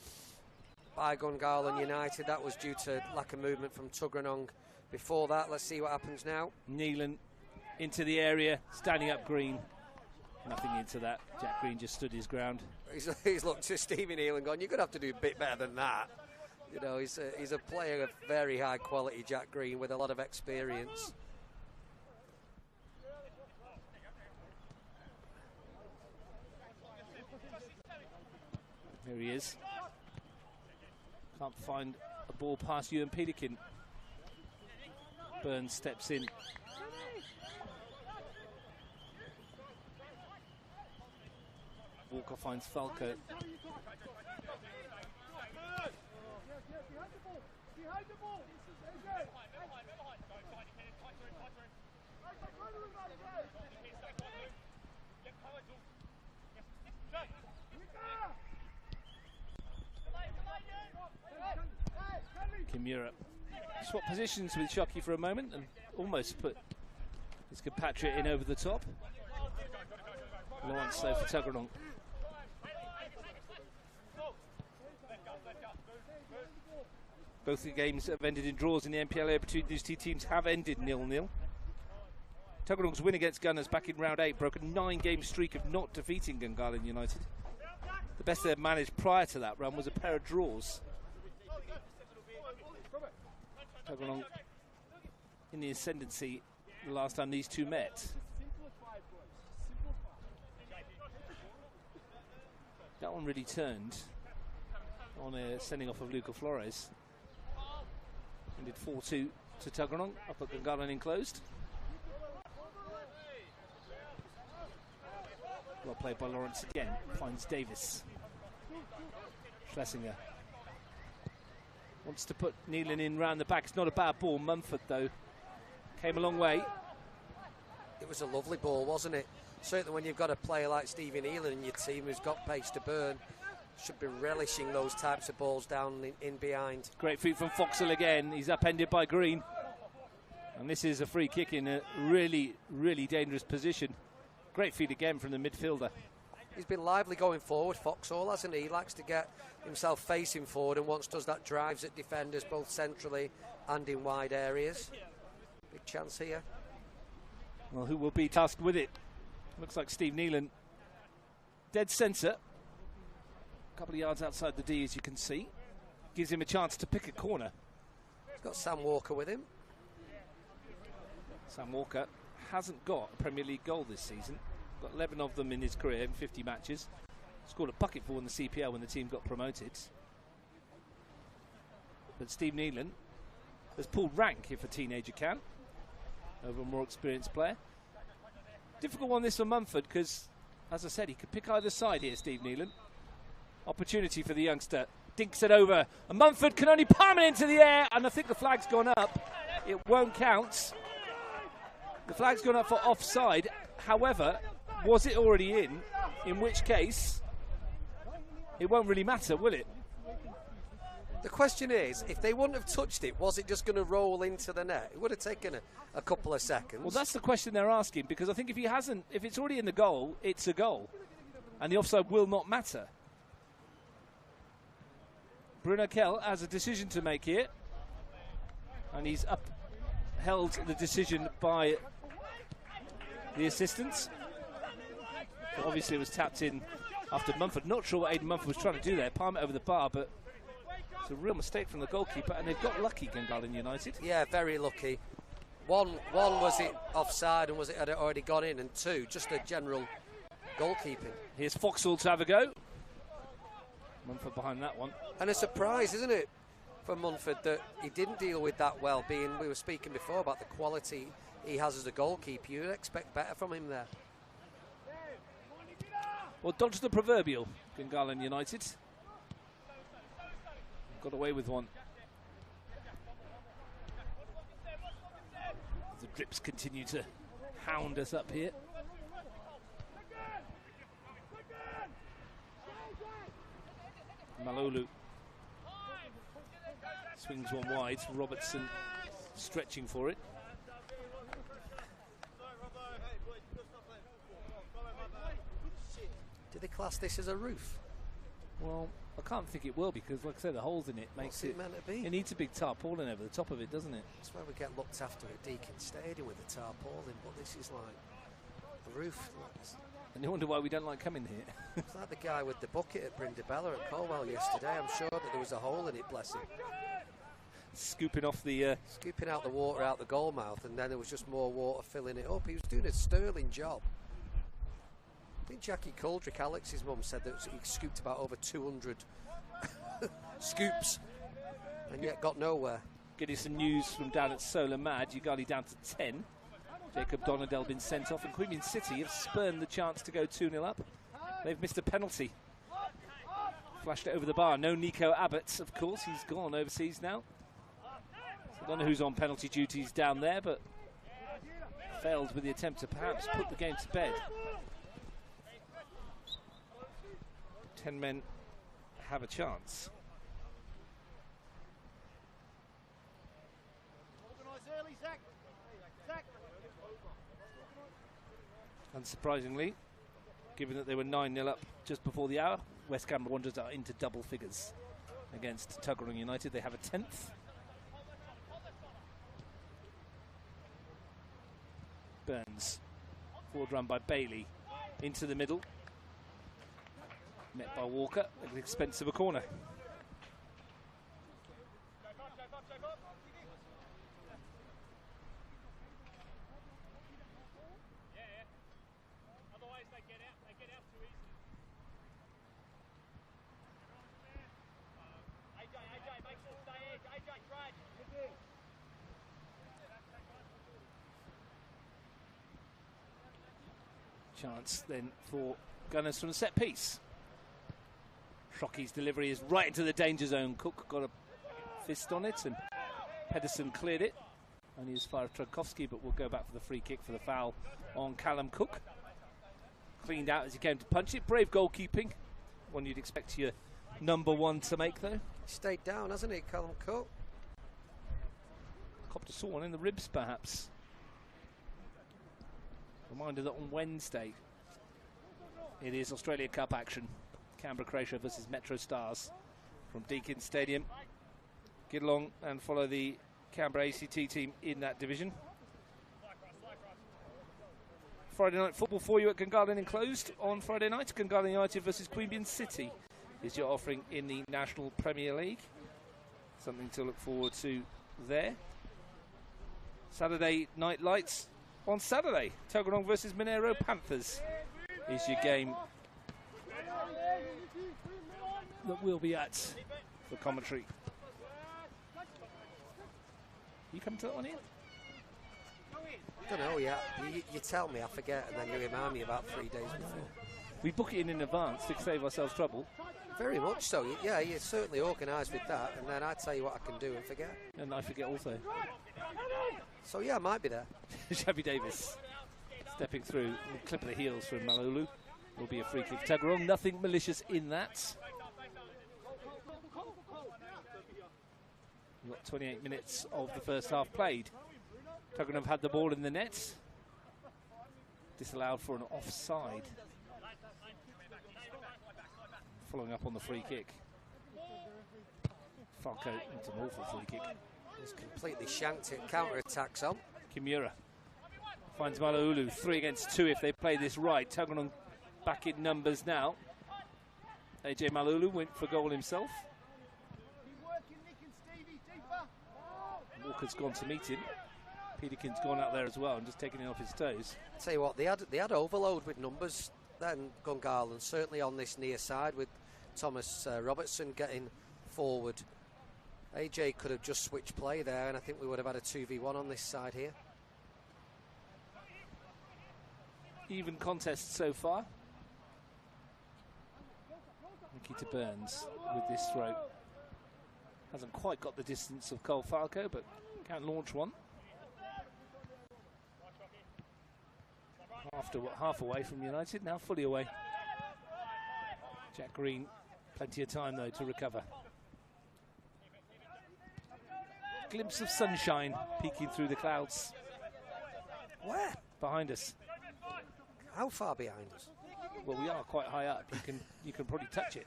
by Gungahlin United. That was due to lack of movement from Tuggeranong before that. Let's see what happens now. Nealon into the area, standing up Green. Nothing into that. Jack Green just stood his ground. He's looked to Stevie Neal and gone, you're going to have to do a bit better than that. You know, he's a player of very high quality, Jack Green, with a lot of experience. Here he is. Can't find a ball past Ewan Peterkin. Burns steps in. Walker finds Falco. Kimura swap positions with Shockey for a moment and almost put his compatriot in over the top. Lawrence though for Tuggeranong. Both the games have ended in draws in the NPL between these two teams have ended 0-0. Tuggeranong's win against Gunners back in round 8 broke a 9-game streak of not defeating Gungahlin United. The best they had managed prior to that run was a pair of draws. Tuggeranong in the ascendancy the last time these two met. That one really turned on a sending off of Luca Flores. Ended 4-2 to Tuggeranong, up at Gungahlin enclosed. Well played by Lawrence again, finds Davis. Schlesinger wants to put Nealon in round the back. It's not a bad ball. Mumford, though, came a long way. It was a lovely ball, wasn't it? Certainly when you've got a player like Stevie Nealon in your team who's got pace to burn, should be relishing those types of balls down in behind. Great feat from Foxall again. He's upended by Green. And this is a free kick in a really, really dangerous position. Great feat again from the midfielder. He's been lively going forward, Foxall, hasn't he? He likes to get himself facing forward, and once does that, drives at defenders both centrally and in wide areas. Big chance here. Well, who will be tasked with it? Looks like Steve Nealon. Dead centre. A couple of yards outside the D, as you can see. Gives him a chance to pick a corner. He's got Sam Walker with him. Sam Walker hasn't got a Premier League goal this season. Got 11 of them in his career in 50 matches. Scored a bucketful in the CPL when the team got promoted. But Steve Nealon has pulled rank, if a teenager can, over a more experienced player. Difficult one this for Mumford because, as I said, he could pick either side here, Steve Nealon. Opportunity for the youngster. Dinks it over. And Mumford can only palm it into the air, and I think the flag's gone up. It won't count. The flag's gone up for offside. However, was it already in? In which case, it won't really matter, will it? The question is, if they wouldn't have touched it, was it just going to roll into the net? It would have taken a couple of seconds. Well, that's the question they're asking, because I think if it's already in the goal, it's a goal. And the offside will not matter. Bruno Kell has a decision to make here. And he's upheld the decision by the assistants. But obviously it was tapped in after Mumford. Not sure what Aidan Mumford was trying to do there. Palm it over the bar, but it's a real mistake from the goalkeeper. And they've got lucky, Gungahlin United. Yeah, very lucky. One was it offside and had it already gone in, and two, just a general goalkeeping. Here's Foxhall to have a go. Mumford behind that one. And a surprise, isn't it, for Mumford that he didn't deal with that well, we were speaking before about the quality he has as a goalkeeper. You'd expect better from him there. Well, dodge the proverbial, Gungahlin United. Got away with one. The drips continue to hound us up here. Malolu swings one wide. Robertson stretching for it. Do they class this as a roof? Well, I can't think it will, because, like I said, the holes in it makes What's it meant to be? It needs a big tarpaulin over the top of it, doesn't it? That's why we get looked after at Deakin Stadium with the tarpaulin, but this is like the roof. And you wonder why we don't like coming here. It's like the guy with the bucket at Brindabella at Colwell yesterday. I'm sure that there was a hole in it, bless him. Scooping off the... Scooping out the water out the goal mouth, and then there was just more water filling it up. He was doing a sterling job. I think Jackie Coldrick, Alex's mum, said that he scooped about over 200 scoops and yet got nowhere. Getting some news from down at Solar Mad. Ugali down to 10. Jacob Donadell been sent off, and Queen City have spurned the chance to go 2-0 up. They've missed a penalty. Flashed it over the bar. No Nico Abbott, of course. He's gone overseas now. So I don't know who's on penalty duties down there, but failed with the attempt to perhaps put the game to bed. 10 men have a chance. Unsurprisingly, given that they were 9-0 up just before the hour, West Canberra Wanderers are into double figures against Tuggeranong United. They have a 10th. Burns, forward run by Bailey, into the middle. Met by Walker at the expense of a corner. Chance then for Gunners from the set piece. Shrocky's delivery is right into the danger zone. Cook got a fist on it, and Pedersen cleared it. Only as far as Trudkowski, but we'll go back for the free kick for the foul on Callum Cook. Cleaned out as he came to punch it. Brave goalkeeping. One you'd expect your number one to make, though. Stayed down, hasn't he, Callum Cook? Copped a sore one in the ribs, perhaps. Reminder that on Wednesday it is Australia Cup action. Canberra Croatia versus Metro Stars from Deakin Stadium. Get along and follow the Canberra ACT team in that division. Friday night football for you at Gungahlin Enclosed on Friday night. Gungahlin United versus Queanbeyan City is your offering in the National Premier League. Something to look forward to there. Saturday night lights on Saturday. Tuggeranong versus Monero Panthers is your game that we'll be at for commentary. You come to that one, Ian? I don't know yet. You tell me, I forget, and then you remind me about 3 days before. We book it in advance to save ourselves trouble. Very much so. Yeah, you're certainly organised with that, and then I tell you what I can do and forget. And I forget also. So yeah, I might be there. Shabby Davis stepping through, clip of the heels from Malolu. Will be a free kick. Tuggeranong, nothing malicious in that. We've got 28 minutes of the first half played. Tuggeranong have had the ball in the net. Disallowed for an offside. Following up on the free kick. Falco into an awful free kick. He's completely shanked it. Counter-attacks on. Kimura finds Malaulu. 3 against 2 if they play this right. Tuggeranong back in numbers now. AJ Malaulu went for goal himself. Walker's gone to meet him. Peterkin's gone out there as well and just taking it off his toes. Tell you what, they had overload with numbers then, Gungahlin, certainly on this near side with Thomas Robertson getting forward. AJ could have just switched play there, and I think we would have had a 2v1 on this side here. Even contest so far. Nikita Burns with this throw. Hasn't quite got the distance of Cole Falco, but can launch one. Half away from United, now fully away. Jack Green, plenty of time though to recover. Glimpse of sunshine peeking through the clouds. Where? Behind us. How far behind us? Well, we are quite high up. You can probably touch it.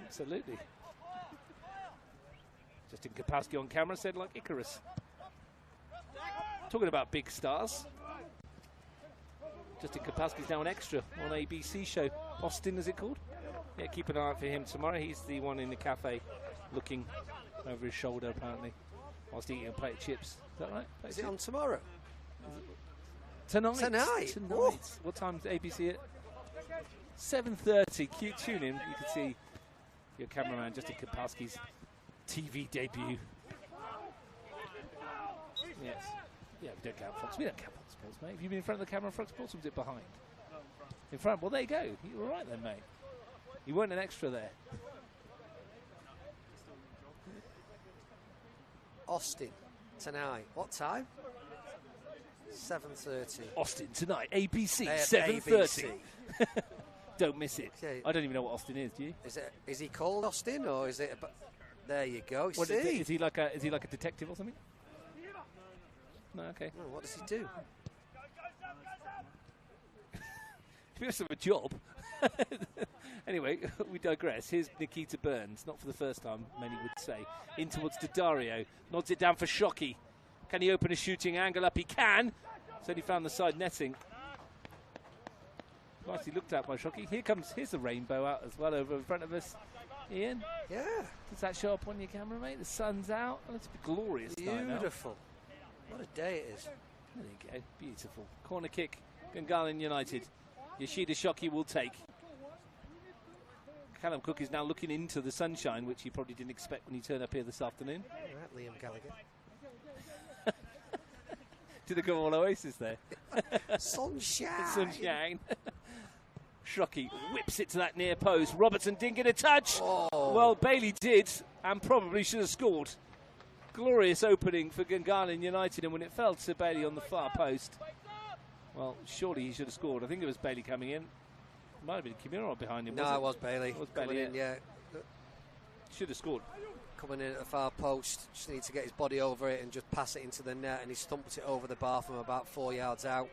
Absolutely. Justin Kapowski on camera said like Icarus. Talking about big stars. Justin Kapowski's now an extra on ABC show. Austin, is it called? Yeah, keep an eye out for him tomorrow. He's the one in the cafe looking over his shoulder apparently whilst eating a plate of chips. Is that right? Is it on tomorrow? Tonight. Tonight. What time's ABC at? 7:30. Tune in. You can see your cameraman Justin Kapowski's TV debut. Yes. Yeah, we don't count Fox. We don't count Fox Sports, mate. Have you been in front of the camera on Fox Sports, or was it behind? In front. Well, there you go. You were right then, mate. You weren't an extra there. Austin tonight. What time? 7:30. Austin tonight. ABC. 7:30. Don't miss it. Okay. I don't even know what Austin is. Do you? Is he called Austin, or is it? There you go. What is he like a detective or something? No, okay. Oh, what does he do? He must have a job. Anyway, we digress. Here's Nikita Burns, not for the first time, many would say. In towards Dario. Nods it down for Shockey. Can he open a shooting angle up? He can. Said he found the side netting. Nicely looked at by Shockey. Here's the rainbow out as well over in front of us. Ian? Yeah. Does that show up on your camera, mate? The sun's out. Oh, it's a glorious night now. Beautiful. What a day it is. There you go. Beautiful. Corner kick. Gungahlin United. Yoshida Shockey will take. Callum Cook is now looking into the sunshine, which he probably didn't expect when he turned up here this afternoon. All right, Liam Gallagher. Did they go all Oasis there? Sunshine. Sunshine. Shockey whips it to that near post. Robertson didn't get a touch. Oh. Well, Bailey did and probably should have scored. Glorious opening for Gungahlin United, and when it fell to Bailey on the far post, well, surely he should have scored. I think it was Bailey coming in. It might have been Kimura behind him. No, it was Bailey. It was Coming Bailey, in, yeah. Should have scored. Coming in at the far post, just needs to get his body over it and just pass it into the net, and he stumped it over the bar from about 4 yards out.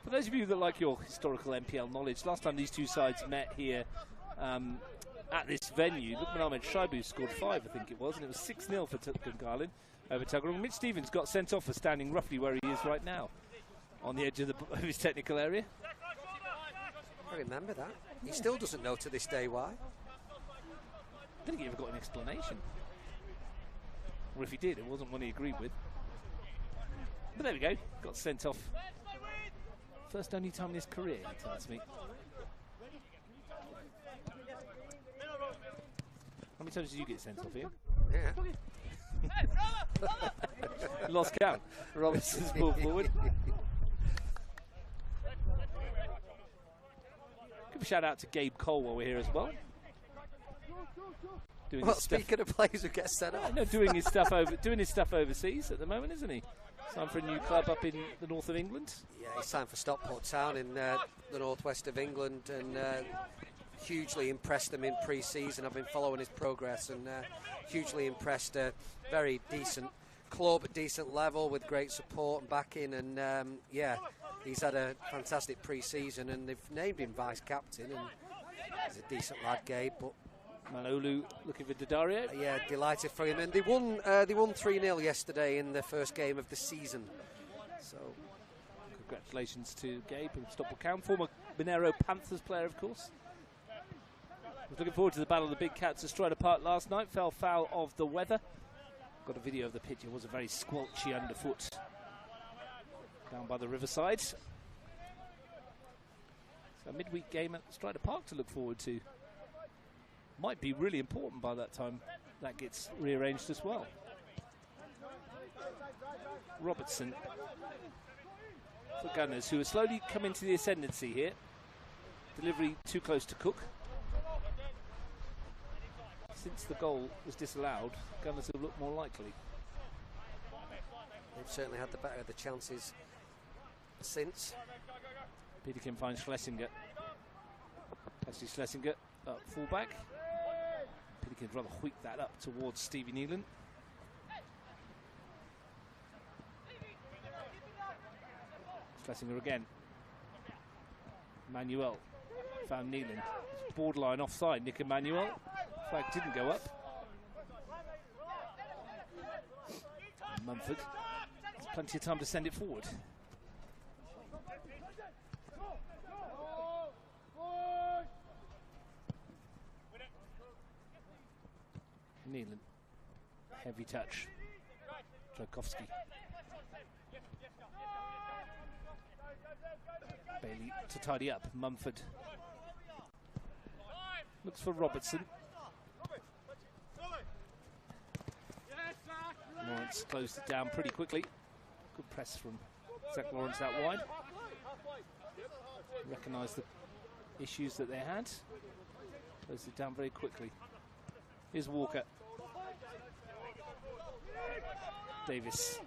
For those of you that like your historical NPL knowledge, last time these two sides met here at this venue, Lukman Ahmed Shaibu scored 5, I think it was, and it was 6-0 for Gungahlin over Tuggeranong. Mitch Stevens got sent off for standing roughly where he is right now, on the edge of his technical area. I remember that. He still doesn't know to this day why. I don't think he ever got an explanation. Or if he did, it wasn't one he agreed with. But there we go, got sent off. First only time in his career, he tells me. How many times did you get sent off here? Yeah. Lost count. Robertson's ball forward. Give a shout out to Gabe Cole while we're here as well. Doing Well, his stuff. speaking of players who get set up. No, doing his stuff overseas at the moment, isn't he? Signed for a new club up in the north of England. Yeah, he signed for Stockport Town in the northwest of England, and hugely impressed them in pre-season. I've been following his progress and hugely impressed. Very decent club at decent level with great support and backing, and yeah, he's had a fantastic pre-season, and they've named him vice captain, and he's a decent lad, Gabe. But Manolu looking for Daddario. Yeah, delighted for him, and they won 3-0 yesterday in the first game of the season. So congratulations to Gabe from Stockport County, former Monero Panthers player, of course. Was looking forward to the battle of the big cats at Strider Park last night. Fell foul of the weather. Got a video of the pitch. It was a very squelchy underfoot down by the riverside. So a midweek game at Strider Park to look forward to. Might be really important by that time that gets rearranged as well. Robertson for Gunners, who are slowly coming to the ascendancy here. Delivery too close to Cook. Since the goal was disallowed, Gunners have looked more likely. They've certainly had the better of the chances since. Peterkin finds Schlesinger. Actually, Schlesinger up fullback. Peterkin's rather wheat that up towards Stevie Nealon. Schlesinger again. Manuel found Nealon. Borderline offside. Nick Emmanuel. Flag didn't go up. And Mumford has plenty of time to send it forward. Nealon. Heavy touch. Tchaikovsky. Bailey to tidy up. Mumford looks for Robertson. Lawrence closed it down pretty quickly. Good press from Zach Lawrence out wide. Recognised the issues that they had. Closed it down very quickly. Here's Walker. Davis.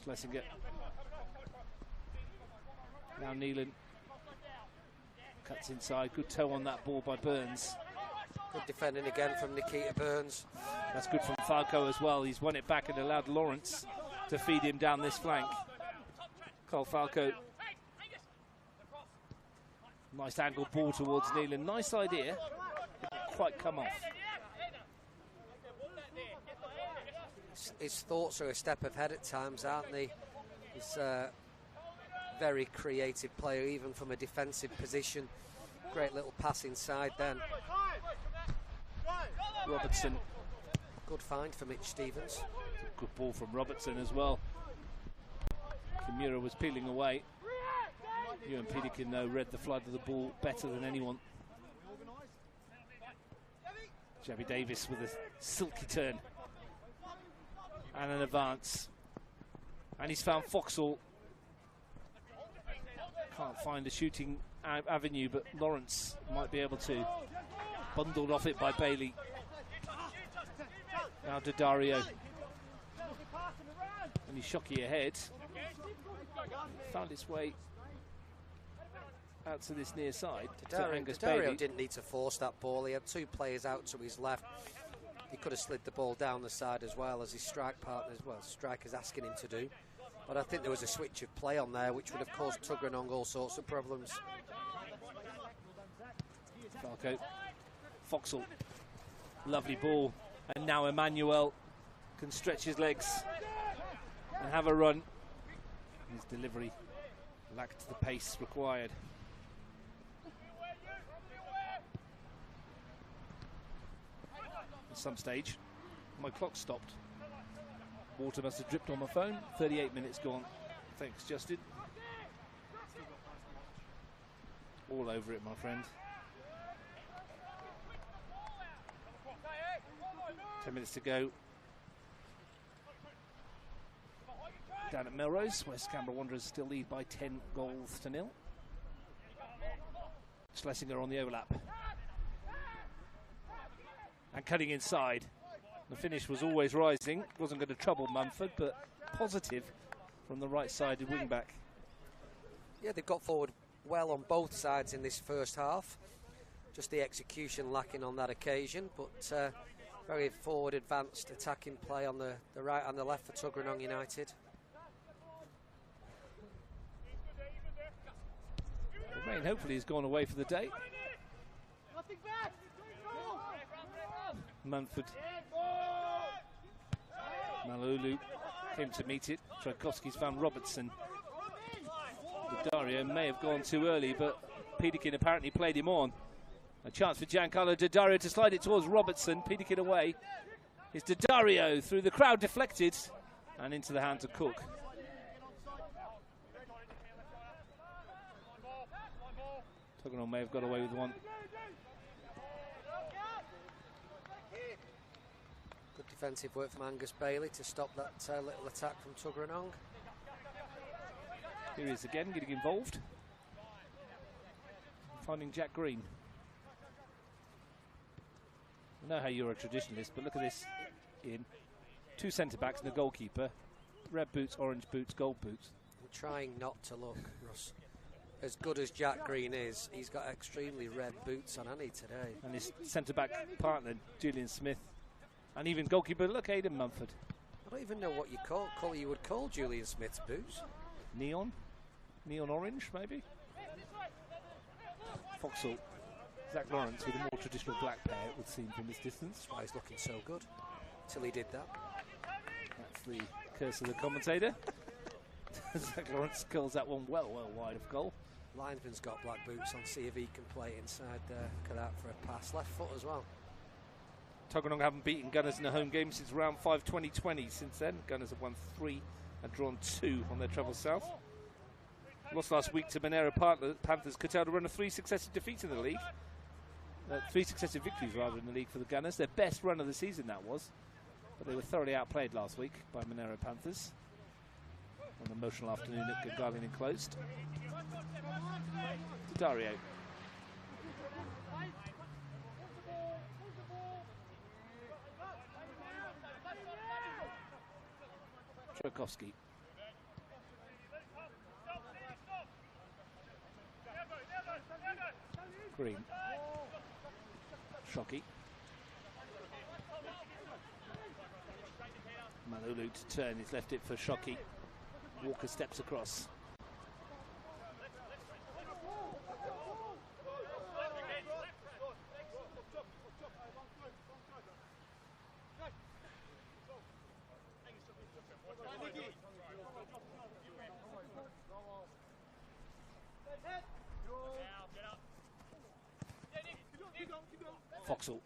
Schlesinger. Now Nealon. Cuts inside. Good toe on that ball by Burns. Good defending again from Nikita Burns. That's good from Falco as well. He's won it back and allowed Lawrence to feed him down this flank. Cole Falco. Nice angled ball towards Nealon. Nice idea. Didn't quite come off. His thoughts are a step ahead at times, aren't they? He's a very creative player, even from a defensive position. Great little pass inside then. Robertson. Good find for Mitch Stevens. Good ball from Robertson as well. Kimura was peeling away. Ewan Peterkin, though, read the flood of the ball better than anyone. Javi Davis with a silky turn. And an advance. And he's found Foxall. Can't find a shooting avenue, but Lawrence might be able to. Bundled off it by Bailey. Now Daddario. And he's shocky ahead. Found its way out to this near side. Daddario didn't need to force that ball. He had two players out to his left. He could have slid the ball down the side as well as his strike partners, well, striker's asking him to do. But I think there was a switch of play on there, which would have caused Tuggeranong all sorts of problems. Falco. Foxall. Lovely ball. And now Emmanuel can stretch his legs and have a run. His delivery lacked the pace required. At some stage, my clock stopped. Water must have dripped on my phone. 38 minutes gone. Thanks, Justin. All over it, my friend. 10 minutes to go. Down at Melrose, West Canberra Wanderers still lead by 10 goals to 0. Schlesinger on the overlap. And cutting inside. The finish was always rising. Wasn't going to trouble Mumford, but positive from the right-sided wing-back. Yeah, they've got forward well on both sides in this first half. Just the execution lacking on that occasion, but very forward advanced attacking play on the right and the left for Tuggeranong United. Rain hopefully has gone away for the day. Munford. Malulu came to meet it. Tchaikovsky's found Robertson. Daddario may have gone too early, but Peterkin apparently played him on. A chance for Giancarlo Daddario to slide it towards Robertson. Peterkin away. It's Daddario through the crowd, deflected, and into the hands of Cook. Tuggeranong may have got away with one. Good defensive work from Angus Bailey to stop that little attack from Tuggeranong. Here he is again, getting involved. Finding Jack Green. I know how you're a traditionalist, but look at this, Ian. 2 centre-backs and a goalkeeper. Red boots, orange boots, gold boots. I'm trying not to look, Russ. As good as Jack Green is, he's got extremely red boots on, hasn't he, today? And his centre-back partner, Julian Smith. And even goalkeeper, look, Aidan Mumford. I don't even know what you would call Julian Smith's boots. Neon? Neon orange, maybe? Foxall. Zach Lawrence with a more traditional black pair, it would seem, from this distance. That's why he's looking so good, till he did that. That's the curse of the commentator. Zach Lawrence curls that one well wide of goal. Linesman's got black boots on, see if he can play inside there. Look at that for a pass, left foot as well. Tuggeranong haven't beaten Gunners in a home game since round 5 2020. Since then, Gunners have won 3 and drawn 2 on their travel south. Lost last week to Monero Panthers, curtailed a run of 3 successive defeats in the league. 3 successive victories, rather, in the league for the Gunners. Their best run of the season, that was. But they were thoroughly outplayed last week by Monero Panthers. On an emotional afternoon at Gungahlin enclosed. Daddario. Tchaikovsky. Green. Shockey. Malulu to turn, he's left it for Shockey. Walker steps across. Foxall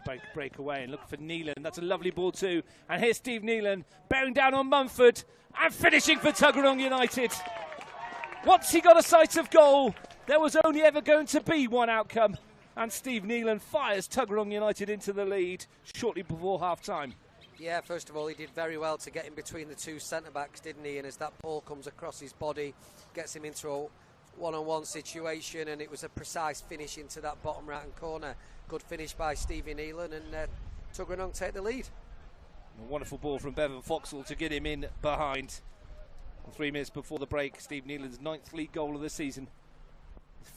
can break away and look for Neelan. That's a lovely ball too. And here's Steve Neelan bearing down on Mumford and finishing for Tuggeranong United. Once he got a sight of goal, there was only ever going to be one outcome. And Steve Neelan fires Tuggeranong United into the lead shortly before half-time. Yeah, first of all, he did very well to get in between the 2 centre-backs, didn't he? And as that ball comes across his body, gets him into a one-on-one situation, and it was a precise finish into that bottom right-hand corner. Good finish by Stevie Neelan, and Tuggeranong take the lead. A wonderful ball from Bevan Foxall to get him in behind. 3 minutes before the break, Steve Neelan's 9th league goal of the season.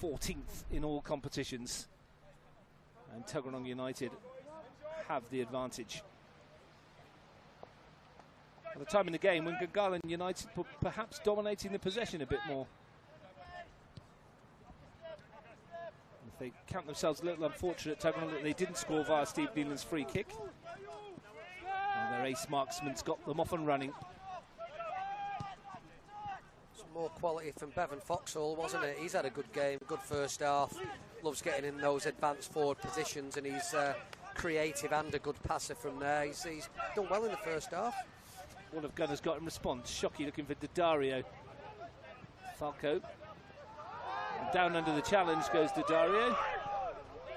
14th in all competitions. And Tuggeranong United have the advantage. At the time in the game when Gungahlin United were perhaps dominating the possession a bit more. If they count themselves a little unfortunate, Tuggeranong, that they didn't score via Steve Neelan's free kick. And their ace marksman's got them off and running. Some more quality from Bevan Foxall, wasn't it? He's had a good game, good first half. Loves getting in those advanced forward positions, and he's creative and a good passer from there. He's done well in the first half. One of Gunners got in response. Shockey looking for Daddario. Falco. And down under the challenge goes Daddario.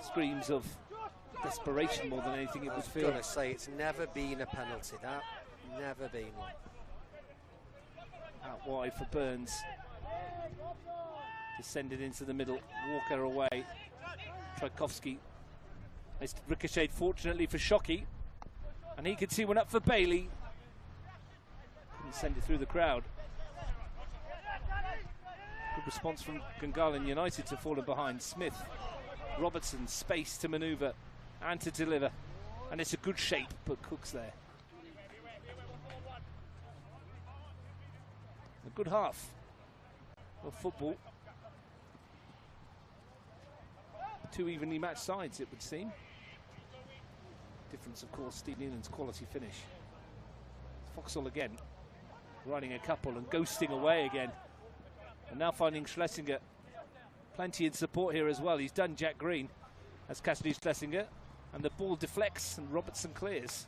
Screams of desperation more than anything it would feel. I'm going to say it's never been a penalty, that. Never been one. Out wide for Burns. Descended into the middle. Walker away. Tchaikovsky. It's ricocheted fortunately for Shockey. And he could see one up for Bailey. Couldn't send it through the crowd. Good response from Gungahlin United to falling behind. Smith, Robertson, space to manoeuvre and to deliver. And it's a good shape, but Cook's there. A good half of football. Two evenly matched sides, it would seem. Difference, of course, Steve Nealon's quality finish. Foxall again, riding a couple and ghosting away again. And now finding Schlesinger. Plenty in support here as well. He's done Jack Green as Cassidy Schlesinger. And the ball deflects and Robertson clears.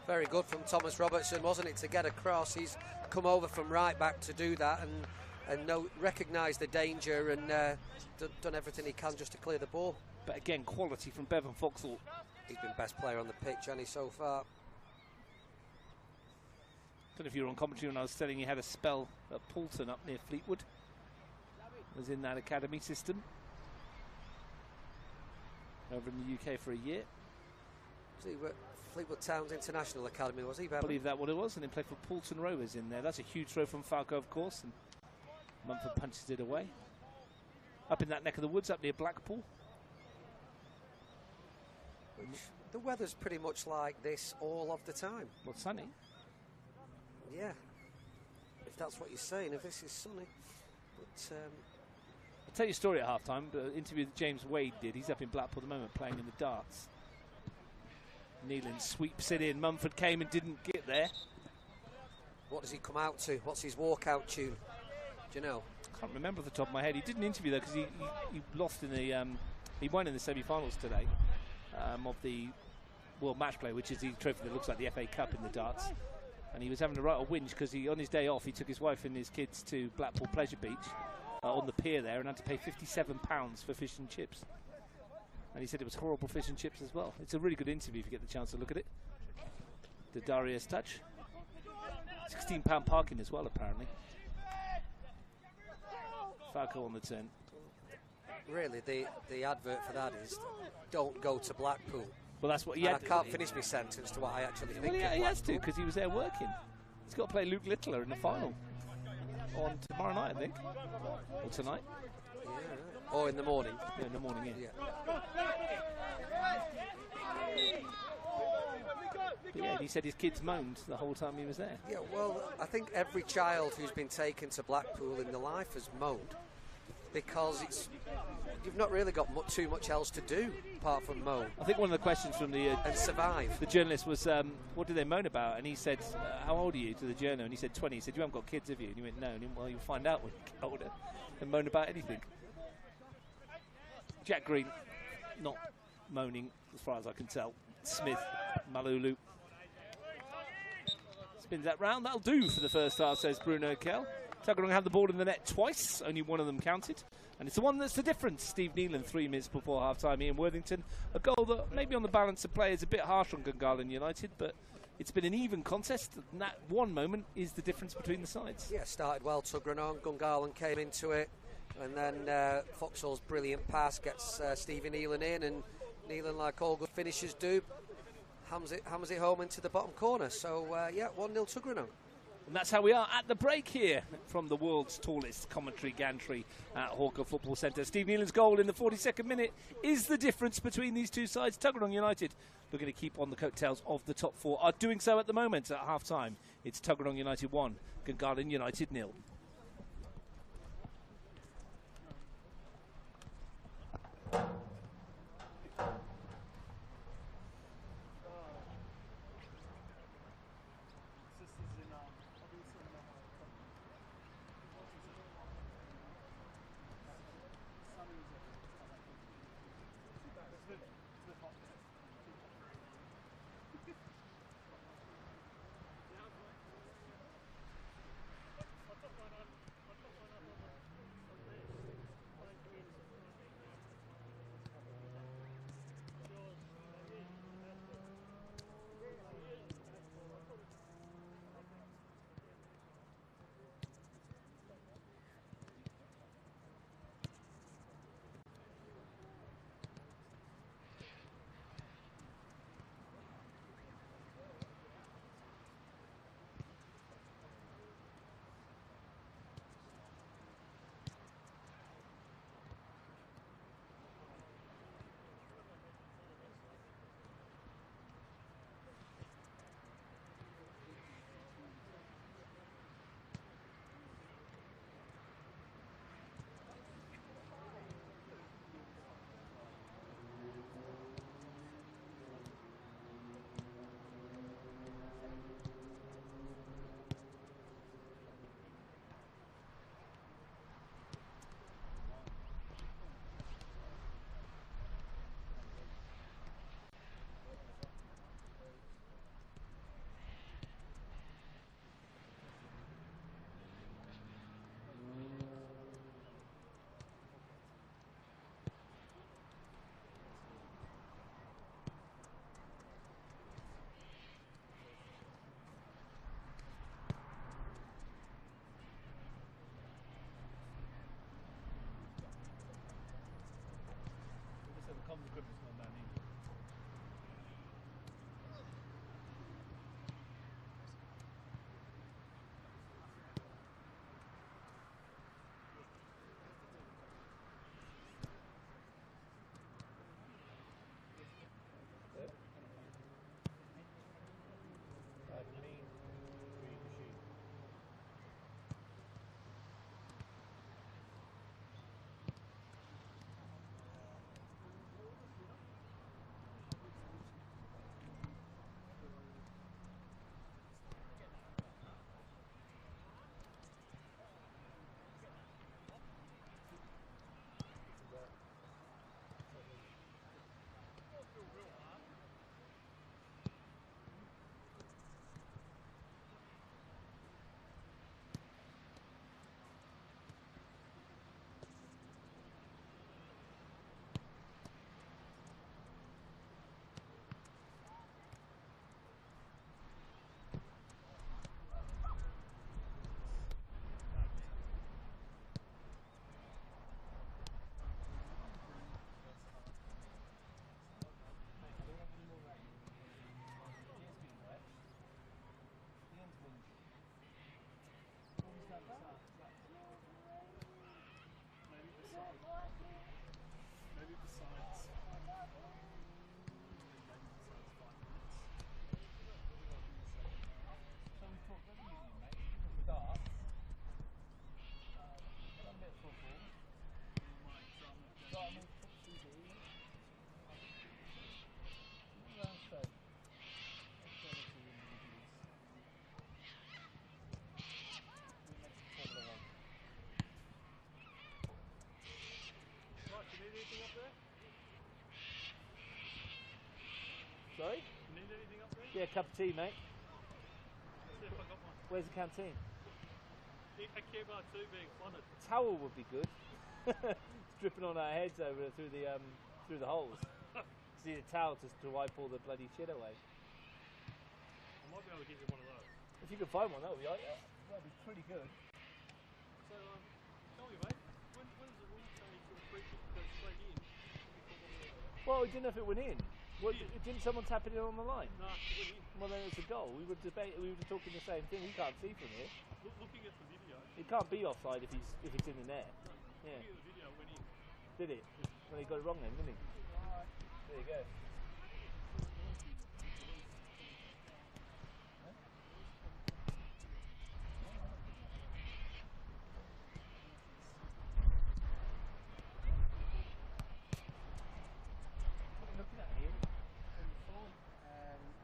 Very good from Thomas Robertson, wasn't it, to get across. He's come over from right back to do that and recognised the danger and done everything he can just to clear the ball. But again, quality from Bevan Foxall. He's been best player on the pitch, hasn't he, so far? Don't know if you were on commentary when I was telling you had a spell at Poulton up near Fleetwood. Was in that academy system. Over in the UK for a year. Was he Fleetwood Town's International Academy, was he, Bevan? I believe that what it was, and he played for Poulton Rovers in there. That's a huge throw from Falco, of course, and Mumford punches it away. Up in that neck of the woods, up near Blackpool. The weather's pretty much like this all of the time. Well, sunny. Yeah, if that's what you're saying, if this is sunny. But I'll tell you a story at half-time, the interview that James Wade did. He's up in Blackpool at the moment playing in the darts. Nealon sweeps it in. Mumford came and didn't get there. What does he come out to? What's his walkout tune? Do you know? I can't remember off the top of my head. He did an interview though because he lost in the he won in the semi-finals today of the World Match Play, which is the trophy that looks like the FA Cup in the darts. And he was having a right old whinge because on his day off he took his wife and his kids to Blackpool Pleasure Beach on the pier there and had to pay £57 for fish and chips. And he said it was horrible fish and chips as well. It's a really good interview if you get the chance to look at it. The Darius touch. £16 parking as well, apparently. Falco on the turn. Really, the advert for that is don't go to Blackpool. Well, that's what he and had. I can't finish my sentence to what I actually think. Well, he has to because he was there working. He's got to play Luke Littler in the final on tomorrow night, I think, or tonight. Yeah. Or in the morning. Yeah, in the morning. Yeah. But yeah, he said his kids moaned the whole time he was there. Yeah, well, I think every child who's been taken to Blackpool in their life has moaned because you've not really got too much else to do apart from moan. I think one of the questions from the and survive. The journalist was, what do they moan about? And he said, how old are you, to the journal? And he said 20. He said, you haven't got kids, have you? And he went, no. And he went, well, you'll find out when you get older and moan about anything. Jack Green not moaning as far as I can tell. Smith, Malulu spins that round. That'll do for the first half, says Bruno Kell. Tuggeranong had the ball in the net twice, only one of them counted. And it's the one that's the difference. Steve Nealon, 3 minutes before half-time. Ian Worthington, a goal that maybe on the balance of play is a bit harsh on Gungahlin United, but it's been an even contest. And that one moment is the difference between the sides. Yeah, started well, Tuggeranong. Gungahlin came into it. And then Foxall's brilliant pass gets Stevie Nealon in, and Nealon, like all good finishers do, hammers it home into the bottom corner. So, yeah, 1-0 Tuggeranong. And that's how we are at the break here from the world's tallest commentary gantry at Hawker Football Centre. Steve Nealon's goal in the 42nd minute is the difference between these two sides. Tuggeranong United looking to keep on the coattails of the top four, are doing so at the moment at half-time. It's Tuggeranong United 1, Gungahlin United 0. me a cup of tea, mate. See if I got one. Where's the canteen? A care bar too being flooded. A towel would be good. It's dripping on our heads over through the holes. Just need a towel to wipe all the bloody shit away. I might be able to get you one of those. If you could find one, that would be pretty good. So, tell me, mate, when does the rule change from a free kick to go straight in? Well, we didn't know if it went in. Didn't someone tap it in on the line? No, it went in. Well, then it's a goal. We were talking the same thing. We can't see from here. Looking at the video. It can't be offside if it's in the net. No, Yeah. looking at the video, it went in. Did it? Well, he got it wrong then, didn't he? There you go.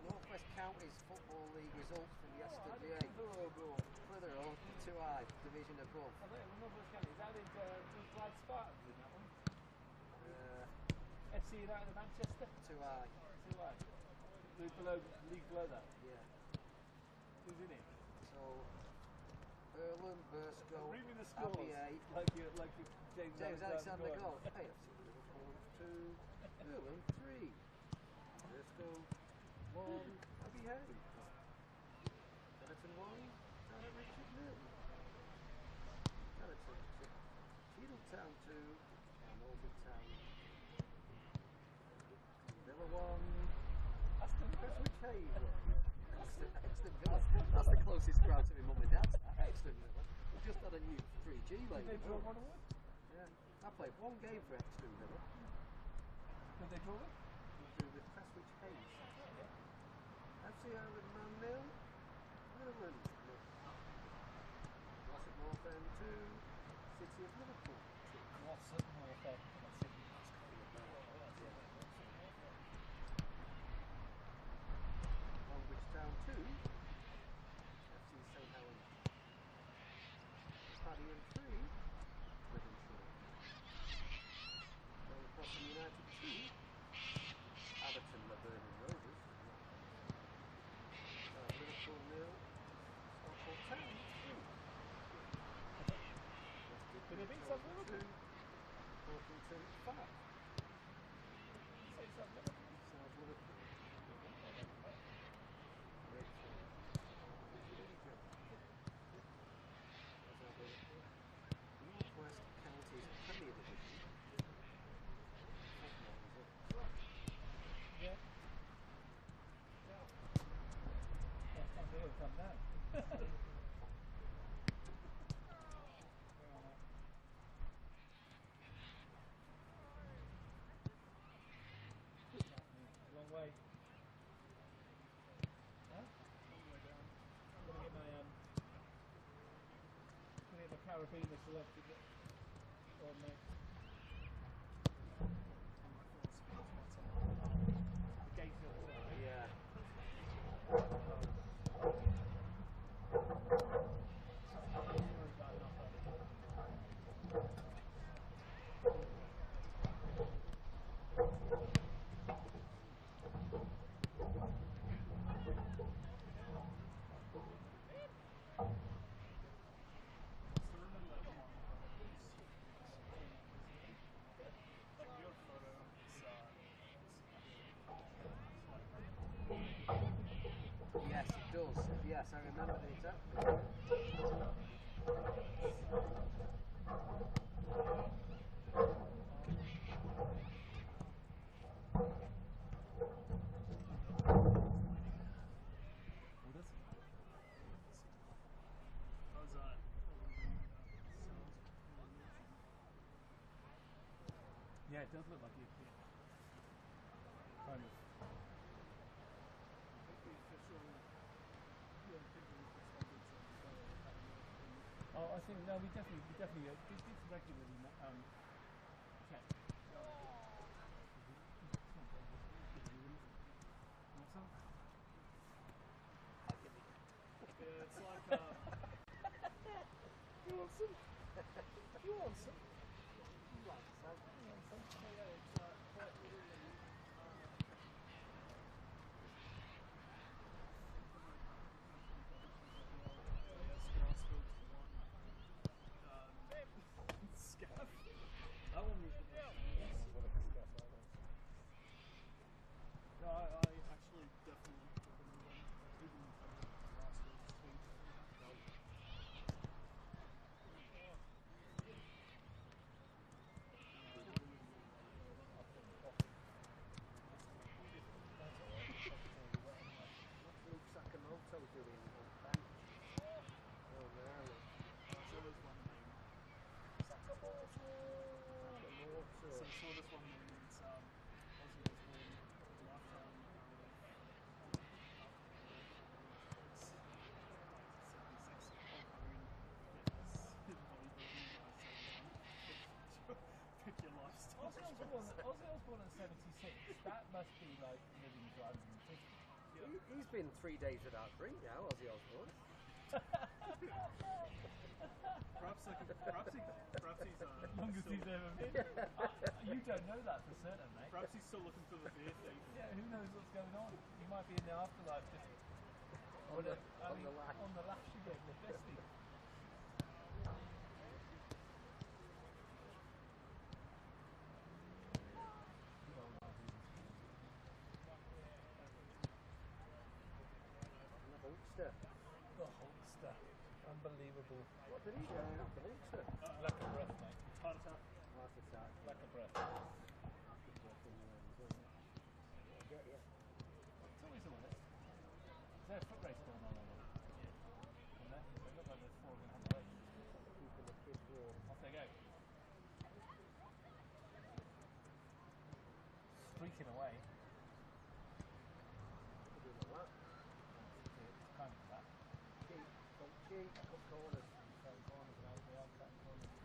Northwest Counties Football League results from yesterday. Clitheroe, 2i, division above. FC United of Manchester? 2i. League below that? Yeah. Who's in it? So, Erlen, Burscough, Read me the scores. ABA, Like you James Alexander goal. goal. AFC Liverpool 2, Erlen 3, Burscough 1, ABA. Everton 1, Tanner Richard 0. Everton 2, Cheadle Town 2, and Oldham Town. Villa 1, Aston Prestwich Hayes 1. Exton Villa. That's the closest crowd to my mum and dad's. Exton Villa. We've just had a new 3G lane. Did they draw 1-1? Yeah. I played one game for Exton Villa. Did they draw it? Through the Prestwich Hayes. FC Ireland 0-0. Ireland 0. Glossop North End 2. City of Liverpool 2. Glossop North End. Longwich Town 2. FC St Helens. Padiham 3. Livingstone. Possum United 2. Everton Laburn Rovers. Liverpool 0. Stockport Town 3. Did they beat South Liverpool? 2. Orpington 5. South Liverpool. Northwest Counties Premier Division. Yeah. They'll come down. Long way. Huh? Long way down. I'm gonna get my carabiner selected on me. The gate's not there. Yeah. Yes, it does. Yes, I remember the exact. How's that? Yeah, it does look like it. Kind of. Oh, I think no, we definitely did regularly check. Want some? Yeah, it's like, You want some? You want some? saw this one when it's Ozzy Osbourne, Lifetime. Pick your lifestyle. Ozzy Osbourne at 76. That must be like living to 150. He's been 3 days without drink now, Ozzy Osbourne. Perhaps he's Longest he's ever been. You don't know that for certain, mate. perhaps he's still looking for the beer thief. Yeah, who knows what's going on? He might be in the afterlife just on the lash again, the bestie. The Hulkster. Unbelievable. What did he do after Hulkster? Lack of breath, mate. Heart attack. Heart attack. Lack of breath. Yeah, yeah. It's always a minute. Is there a foot race going on? They look like there's 4 going to have a race. Keeping the kids warm. Off they go. Streaking away. Could do like that. It's kind of that. Cheap, don't cheat, cut corners. Cutting corners and out there, cutting corners.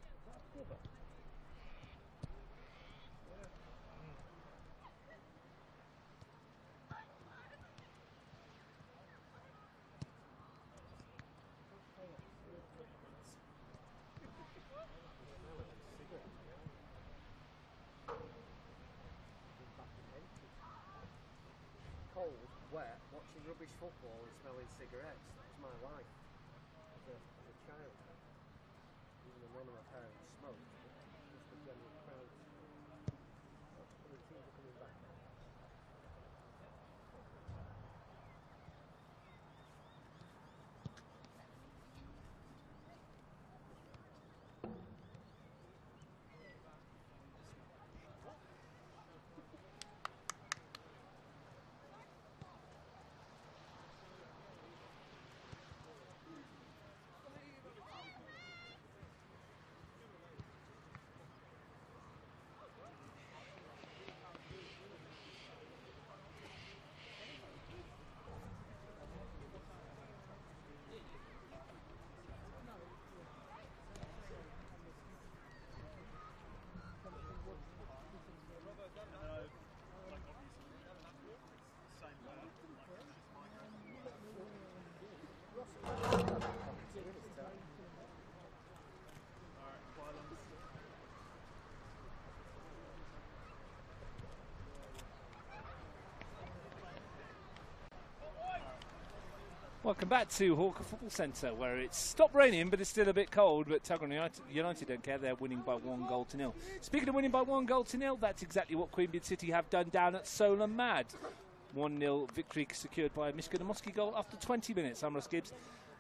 Is that a pivot? Cold, wet, watching rubbish football and smelling cigarettes. That was my life as a child. Even though none of my parents smoked, just the general crowd. The teams are coming back now. Welcome back to Hawker Football Centre, where it's stopped raining, but it's still a bit cold. But Tuggeranong United don't care; they're winning by 1-0. Speaking of winning by 1-0, that's exactly what Queanbeyan City have done down at Solent Mad. 1-0 victory secured by a Michigan Mosky goal after 20 minutes. I'm Russ Gibbs.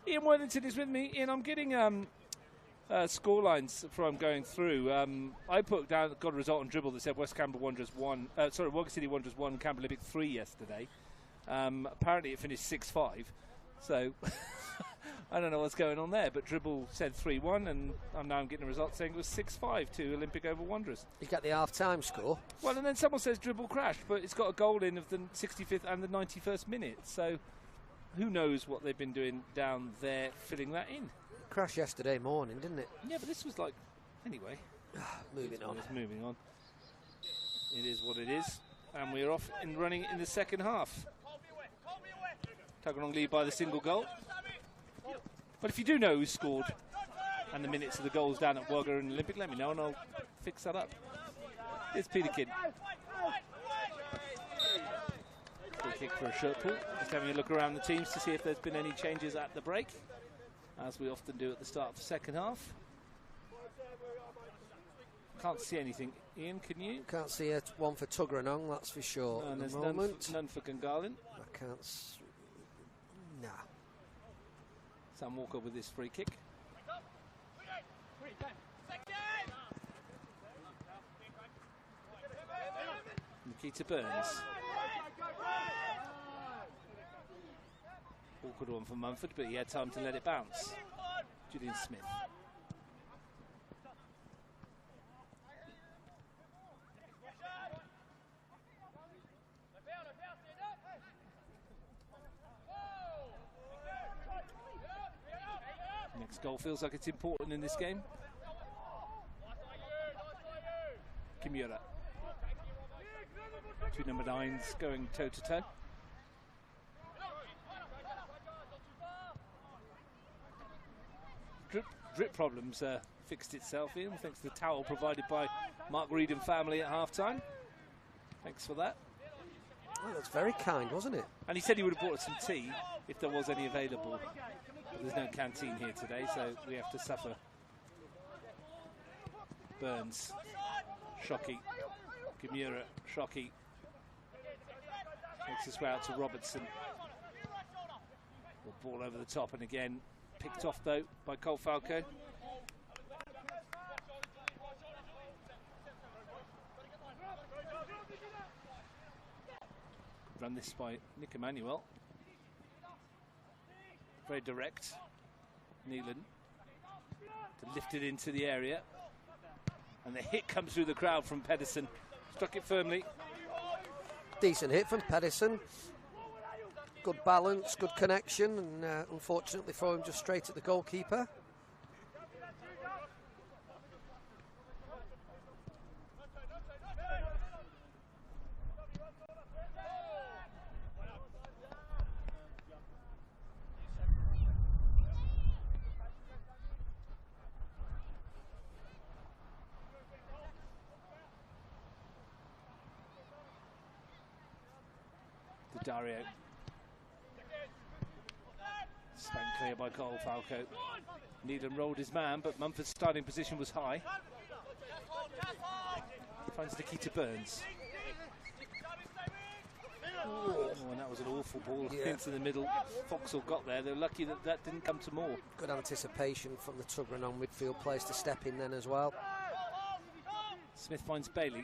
Ian Worthington is with me. Ian, I'm getting score lines from going through. I got a result on Dribble that said Wagga City Wanderers 1, Camber Olympic 3 yesterday. Apparently it finished 6-5. So, I don't know what's going on there, but Dribble said 3-1, and I'm getting a result saying it was 6-5 to Olympic over Wanderers. You got the half-time score. Well, and then someone says Dribble crashed, but it's got a goal in of the 65th and the 91st minute, so who knows what they've been doing down there, filling that in. It crashed yesterday morning, didn't it? Yeah, but this was like, anyway. Moving on. It's moving on. It is what it is, and we're off and running in the second half. Tuggeranong lead by the single goal. But if you do know who scored and the minutes of the goals down at Wagga and Olympic, let me know and I'll fix that up. It's Peter Kidd. Free kick for a shirt pull. Just having a look around the teams to see if there's been any changes at the break, as we often do at the start of the second half. Can't see anything. Ian, can you? Can't see one for Tuggeranong, that's for sure. And at there's the moment. none for Gungahlin. I can't. Nah. Sam Walker with his free kick. Nikita Burns. Awkward one for Mumford, but he had time to let it bounce. Julian Smith. Next goal feels like it's important in this game. Kimura. Two number 9s going toe-to-toe. Drip problems fixed itself in thanks to the towel provided by Mark Reed and family at half-time. Thanks for that. Oh, that's very kind, wasn't it? And he said he would have brought us some tea if there was any available. But there's no canteen here today, so we have to suffer. Burns. Shockey. Kimura. Shockey. Makes his way out to Robertson. Ball over the top, and again picked off though by Cole Falco. Run this by Nick Emmanuel. Very direct. Neelan to lift it into the area, and the hit comes through the crowd from Pedersen. Struck it firmly. Decent hit from Pedersen. Good balance, good connection, and unfortunately throw him just straight at the goalkeeper. Dario. Spanked clear by Cole Falco. Needham rolled his man, but Mumford's starting position was high. Finds Nikita Burns. Oh, and that was an awful ball into the middle. Foxall got there. They're lucky that that didn't come to more. Good anticipation from the Tuggeranong midfield players to step in then as well. Smith finds Bailey.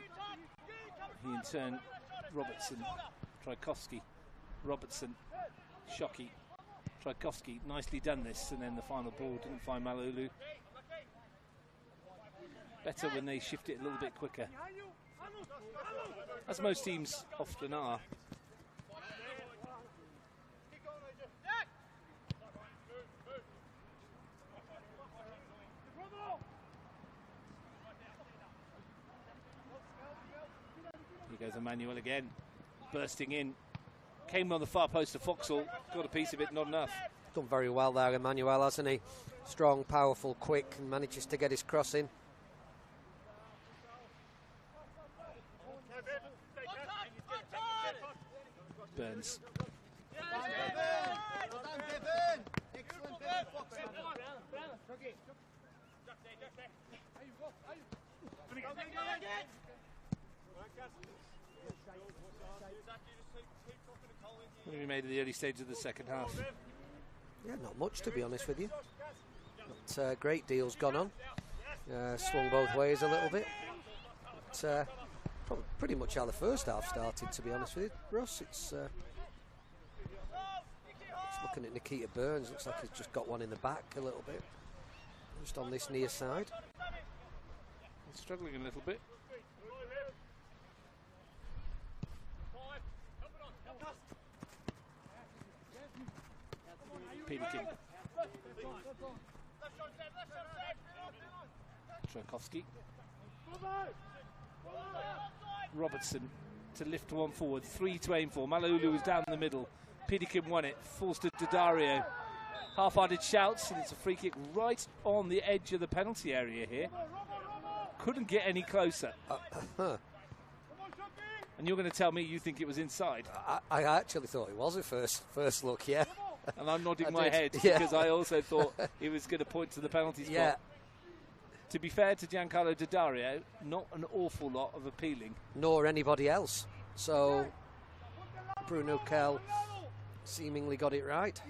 He in turn, Robertson, Tchaikovsky, Robertson, Shockey, Tchaikovsky. Nicely done this, and then the final ball didn't find Malulu. Better when they shift it a little bit quicker, as most teams often are. Here goes Emmanuel again, bursting in. Came on the far post to Foxall, got a piece of it, not enough. Done very well there, Emmanuel, hasn't he? Strong, powerful, quick, and manages to get his cross in. Burns. What have you made of the early stage of the second half? Yeah, not much, to be honest with you. Not a great deal's gone on. Swung both ways a little bit. But, pretty much how the first half started, to be honest with you, Russ. It's looking at Nikita Burns, looks like he's just got one in the back a little bit, just on this near side. He's struggling a little bit. Peterkin. Tchaikovsky. Robertson to lift one forward, 3 to aim for. Malulu was down the middle. Peterkin won it, falls to Dario. Half-hearted shouts, and it's a free kick right on the edge of the penalty area here. Couldn't get any closer. And you're going to tell me you think it was inside? I actually thought it was at first look, yeah. And I'm nodding my head because I also thought he was going to point to the penalty spot. Yeah. To be fair to Giancarlo Dario, not an awful lot of appealing. Nor anybody else. So Bruno Kell seemingly got it right.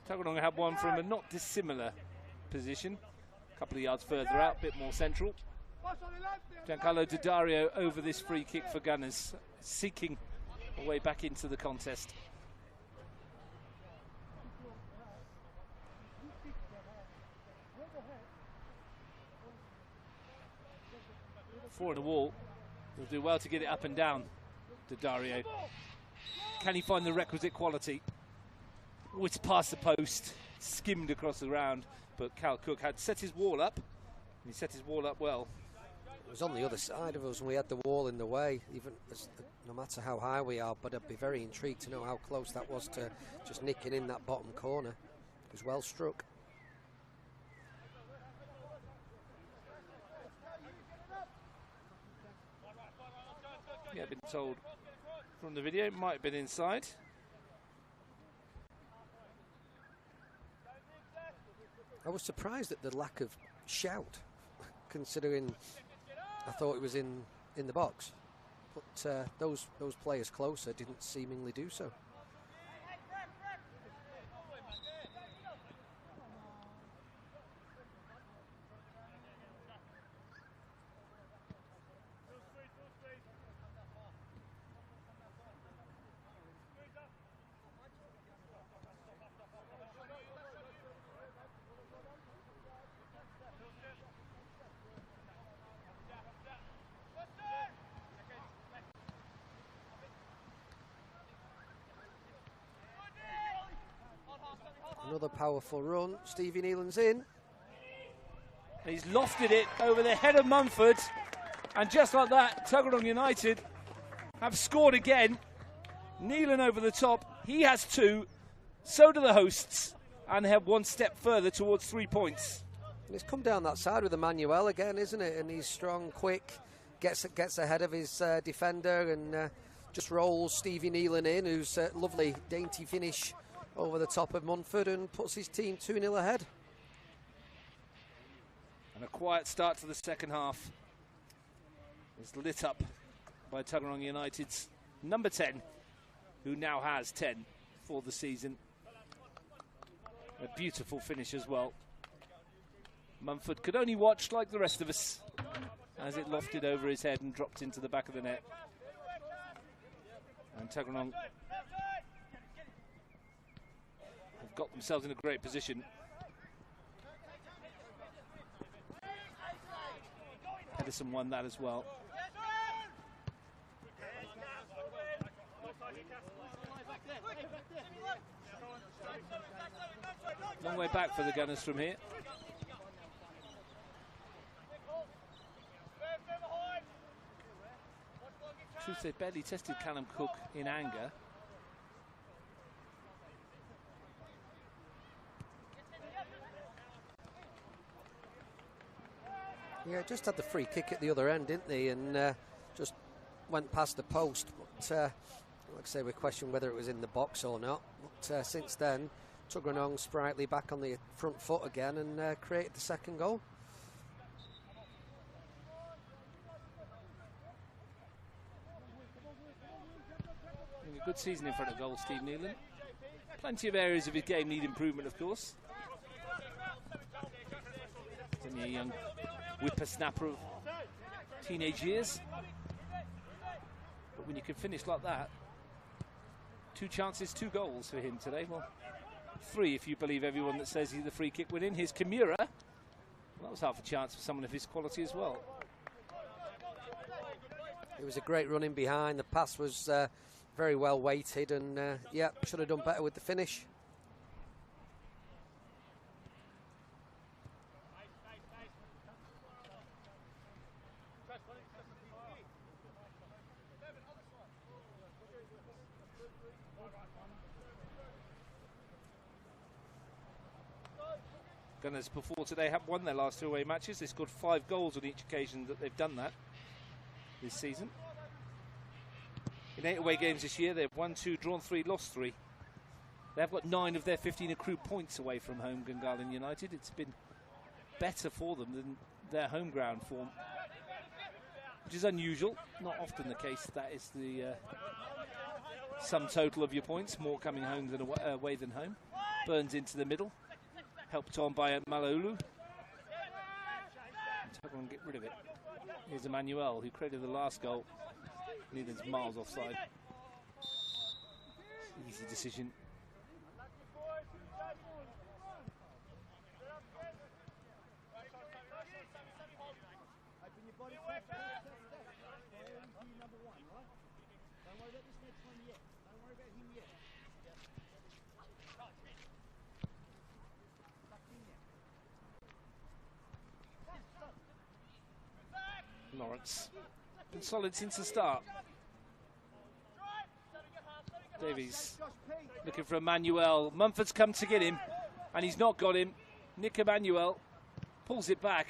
Tuggeranong had one from a not dissimilar position. A couple of yards further out, a bit more central. Giancarlo Dario over this free kick for Gunners, seeking a way back into the contest. Four in the wall. He'll do well to get it up and down to Dario. Can he find the requisite quality? Oh, it's past the post, skimmed across the ground, but Cal Cook had set his wall up. He set his wall up well. It was on the other side of us and we had the wall in the way, no matter how high we are, but I'd be very intrigued to know how close that was to just nicking in that bottom corner. It was well struck. Yeah, I've been told from the video, it might have been inside. I was surprised at the lack of shout, considering I thought it was in the box. But those players closer didn't seemingly do so. Another powerful run. Stevie Nealon's in. He's lofted it over the head of Mumford. And just like that, Tuggeranong United have scored again. Nealon over the top. He has 2. So do the hosts. And they have 1 step further towards 3 points. And it's come down that side with Emmanuel again, isn't it? And he's strong, quick, gets ahead of his defender and just rolls Stevie Nealon in, who's a lovely, dainty finish over the top of Munford and puts his team 2-0 ahead. And a quiet start to the second half is lit up by Tuggeranong United's number 10, who now has 10 for the season. A beautiful finish as well. Mumford could only watch like the rest of us as it lofted over his head and dropped into the back of the net. And Tuggeranong have got themselves in a great position. Edison won that as well. Long way back for the Gunners from here. Truth, they barely tested Callum Cook in anger. Yeah, just had the free kick at the other end, didn't they? And just went past the post. But like I say, we questioned whether it was in the box or not. But since then, Tuggeranong sprightly back on the front foot again and created the second goal. A good season in front of goal, Steve Nealon. Plenty of areas of his game need improvement, of course. He's only a young whippersnapper of teenage years. But when you can finish like that, 2 chances, 2 goals for him today. Well, 3 if you believe everyone that says he's the free kick winning. Here's Kimura. Well, that was half a chance for someone of his quality as well. It was a great run in behind. The pass was very well weighted and yeah, should have done better with the finish. Gunners before today have won their last 2 away matches. They scored 5 goals on each occasion that they've done that this season. In 8 away games this year, they've won 2, drawn 3, lost 3. They've got 9 of their 15 accrued points away from home, Gungahlin United. It's been better for them than their home ground form, which is unusual. Not often the case. That is the sum total of your points, more coming home than away than home. Burns into the middle, helped on by Malolu. Tuggeranong get rid of it. Here's Emmanuel, who created the last goal. Nealon's miles offside. Easy decision. Lawrence. Been solid since the start. Davies looking for Emmanuel. Mumford's come to get him, and he's not got him. Nick Emmanuel pulls it back.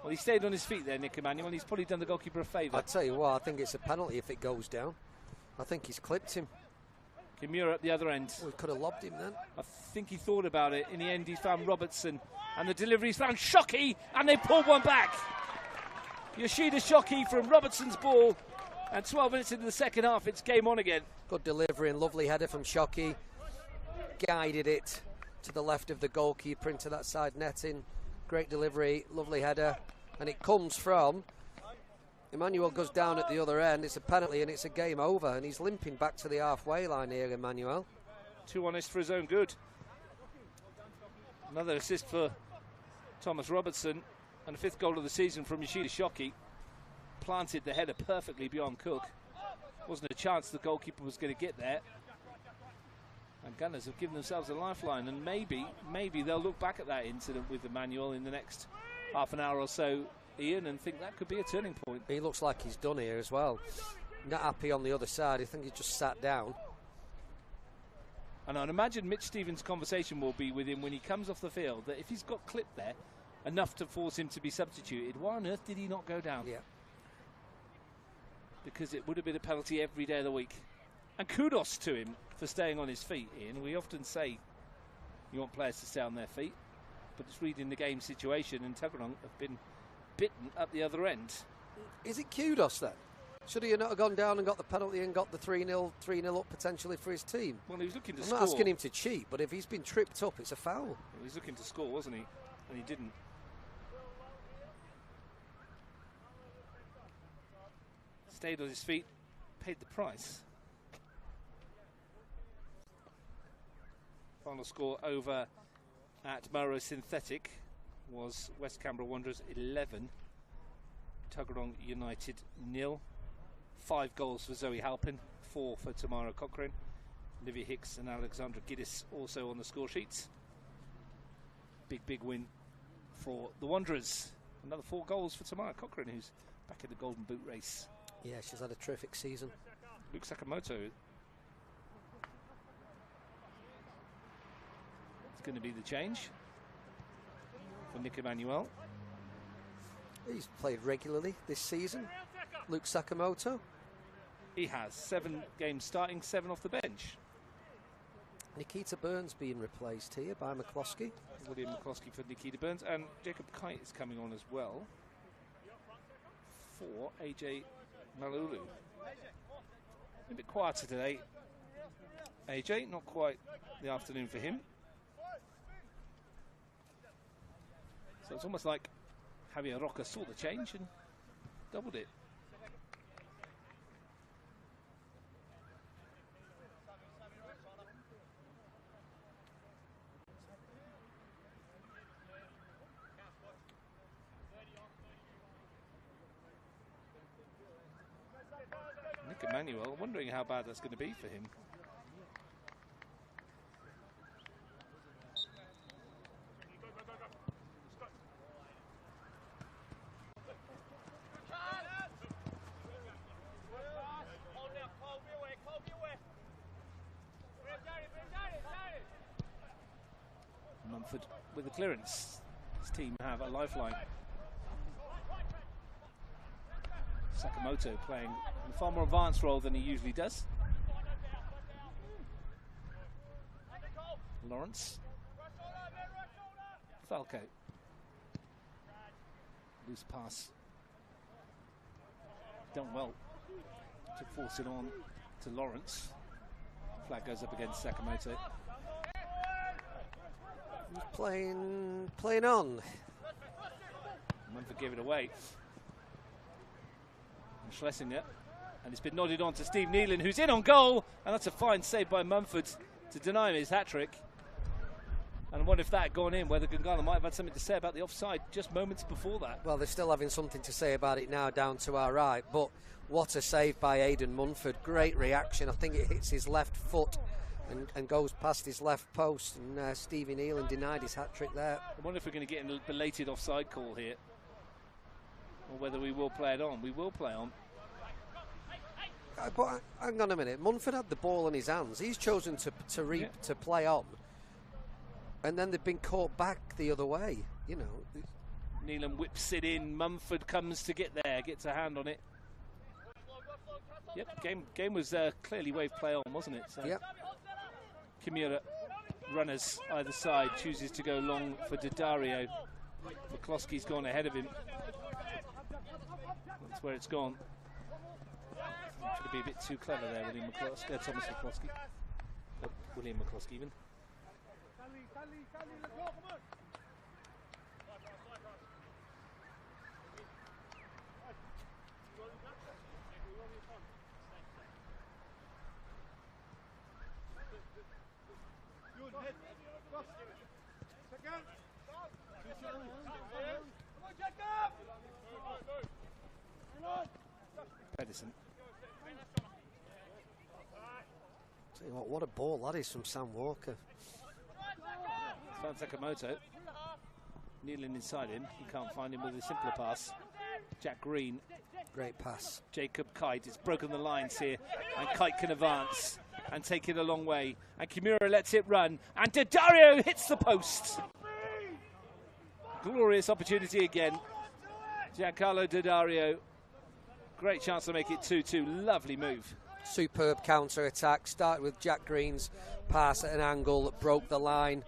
Well, he stayed on his feet there, Nick Emmanuel. He's probably done the goalkeeper a favour. I tell you what, I think it's a penalty if it goes down. I think he's clipped him. Kimura at the other end. We could have lobbed him then. I think he thought about it. In the end, he found Robertson, and the delivery's found Shockey, and they pulled one back. Yoshida Shockey from Robertson's ball, and 12 minutes into the second half, it's game on again. Good delivery and lovely header from Shockey. Guided it to the left of the goalkeeper into that side netting. Great delivery, lovely header, and it comes from Emmanuel. Goes down at the other end. It's a penalty and it's a game over, and he's limping back to the halfway line here, Emmanuel. Too honest for his own good. Another assist for Thomas Robertson, and the 5th goal of the season from Yoshida Shockey. Planted the header perfectly beyond Cook. Wasn't a chance the goalkeeper was going to get there. And Gunners have given themselves a lifeline, and maybe they'll look back at that incident with Emmanuel in the next half an hour or so, Ian, and think that could be a turning point. He looks like he's done here as well. Not happy on the other side. I think he just sat down. And I'd imagine Mitch Stevens' conversation will be with him when he comes off the field, that if he's got clipped there enough to force him to be substituted, why on earth did he not go down? Yeah. Because it would have been a penalty every day of the week. And kudos to him for staying on his feet, Ian. We often say you want players to stay on their feet, but it's reading the game situation, and Tuggeranong have been bitten at the other end. Is it kudos then? Should he not have gone down and got the penalty and got the 3-0 up potentially for his team? Well, he was looking to I'm score. not asking him to cheat, but if he's been tripped up, it's a foul. Well, he was looking to score, wasn't he? And he didn't. Stayed on his feet, paid the price. Final score over at Murrow Synthetic was West Canberra Wanderers 11, Tuggeranong United 0. 5 goals for Zoe Halpin, 4 for Tamara Cochrane. Olivia Hicks and Alexandra Giddis also on the score sheets. Big win for the Wanderers. Another 4 goals for Tamara Cochrane, who's back in the Golden Boot race. Yeah, she's had a terrific season. Luke Sakamoto is going to be the change for Nick Emmanuel. He's played regularly this season, Luke Sakamoto. He has 7 games starting, 7 off the bench. Nikita Burns being replaced here by McCloskey. William McCloskey for Nikita Burns, and Jacob Kite is coming on as well for AJ Malulu. A bit quieter today, AJ, not quite the afternoon for him. So it's almost like Javier Roca saw the change and doubled it. Nick Emmanuel, wondering how bad that's going to be for him. Mumford with the clearance. His team have a lifeline. Sakamoto playing a far more advanced role than he usually does. Lawrence. Falco. Loose pass. Done well to force it on to Lawrence. Flag goes up against Sakamoto. He's playing on. Mumford gave it away. And Schlesinger, and it's been nodded on to Steve Nealon, who's in on goal, and that's a fine save by Mumford to deny him his hat-trick. And I wonder if that had gone in, whether Gungahlin might have had something to say about the offside just moments before that. Well, they're still having something to say about it now down to our right, but what a save by Aidan Munford. Great reaction. I think it hits his left foot and goes past his left post, and Stevie Nealon denied his hat-trick there. I wonder if we're going to get a belated offside call here. or whether we will play it on. We will play on. But hang on a minute. Munford had the ball in his hands. He's chosen to play on, and then they've been caught back the other way. You know. Neelan whips it in. Mumford comes to get there, gets a hand on it. Yep, game was clearly wave play on, wasn't it? So yep. Kimura, runners either side, chooses to go long for Daddario. McCloskey's gone ahead of him. That's where it's gone. Trying to be a bit too clever there, William McCloskey. Thomas McCloskey. Oh, William McCloskey even. Pedersen. Tell you what a ball that is from Sam Walker. Found Sakamoto. Kneeling inside him. You can't find him with a simpler pass. Jack Green. Great pass. Jacob Kite. It's broken the lines here. And Kite can advance and take it a long way. And Kimura lets it run. And Daddario hits the post. Glorious opportunity again. Giancarlo Daddario. Great chance to make it 2-2. Lovely move. Superb counter-attack. Started with Jack Green's pass at an angle that broke the line,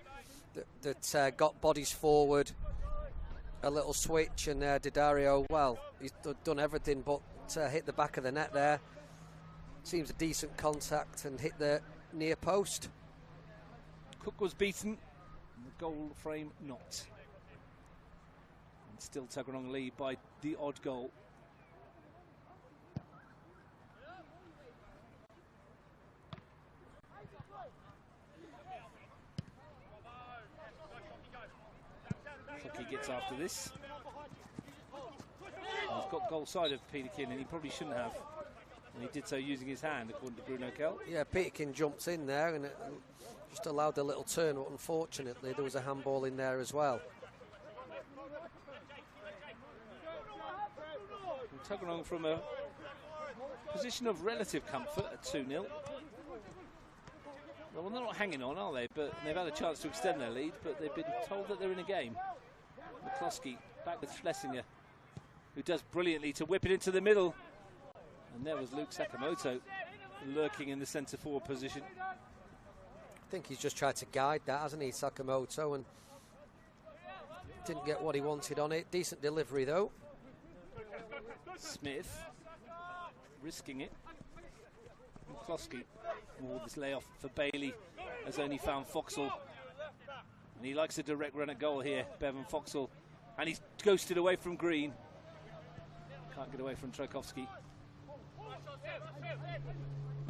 that got bodies forward. A little switch, and Daddario, well, he's done everything but hit the back of the net there. Seems a decent contact and hit the near post. Cook was beaten. The goal frame not. And still Tuggeranong lead by the odd goal. He gets after this. He's got goal side of Peterkin, and he probably shouldn't have. And he did so using his hand, according to Bruno Kell. Yeah, Peterkin jumped in there and just allowed a little turn, but unfortunately there was a handball in there as well. Tuggeranong from a position of relative comfort at 2-0. Well, they're not hanging on, are they? But they've had a chance to extend their lead, but they've been told that they're in a game. McCloskey back with Schlesinger, who does brilliantly to whip it into the middle. And there was Luke Sakamoto lurking in the centre forward position. I think he's just tried to guide that, hasn't he, Sakamoto, and didn't get what he wanted on it. Decent delivery, though. Smith risking it. McCloskey. Oh, this layoff for Bailey has only found Foxall. And he likes a direct run at goal here, Bevan Foxall. And he's ghosted away from Green. Can't get away from Trojkovski.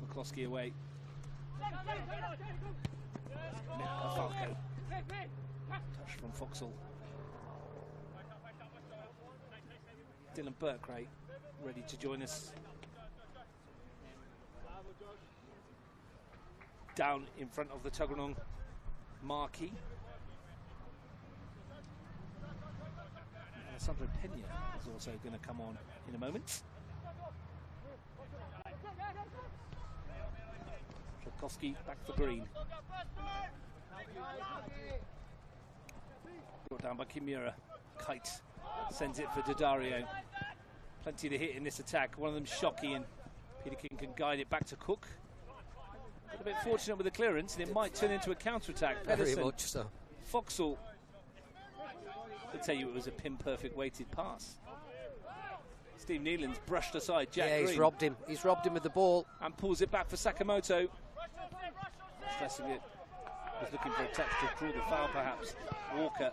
McCloskey away. Falco. Touch from Foxall. Dylan Burkray ready to join us. Down in front of the Tuggeranong marquee. Alessandro Pena is also going to come on in a moment. Trojkovski back for Green. Brought down by Kimura. Kite sends it for Daddario. Plenty to hit in this attack. One of them shocky, and Peterkin can guide it back to Cook. Got a bit fortunate with the clearance, and it might turn into a counter-attack. Very much so. Foxall. I'll tell you it was a pin-perfect weighted pass. Steve Neelan's brushed aside Jack Green. He's robbed him. He's robbed him with the ball. And pulls it back for Sakamoto. Stressing it. Was looking for a touch to draw the foul, perhaps. Walker.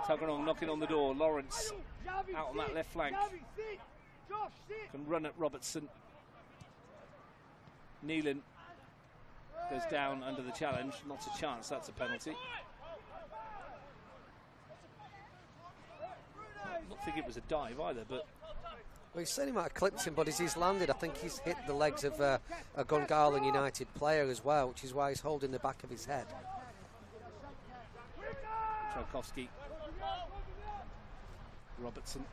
Tuggeranong knocking on the door. Lawrence out on that left flank. Can run at Robertson. Neelan goes down under the challenge. Not a chance. That's a penalty. I don't think it was a dive either, but... Well, he said he might have clipped him, but as he's landed, I think he's hit the legs of a Gungahlin United player as well, which is why he's holding the back of his head. Trojkovski. Robertson.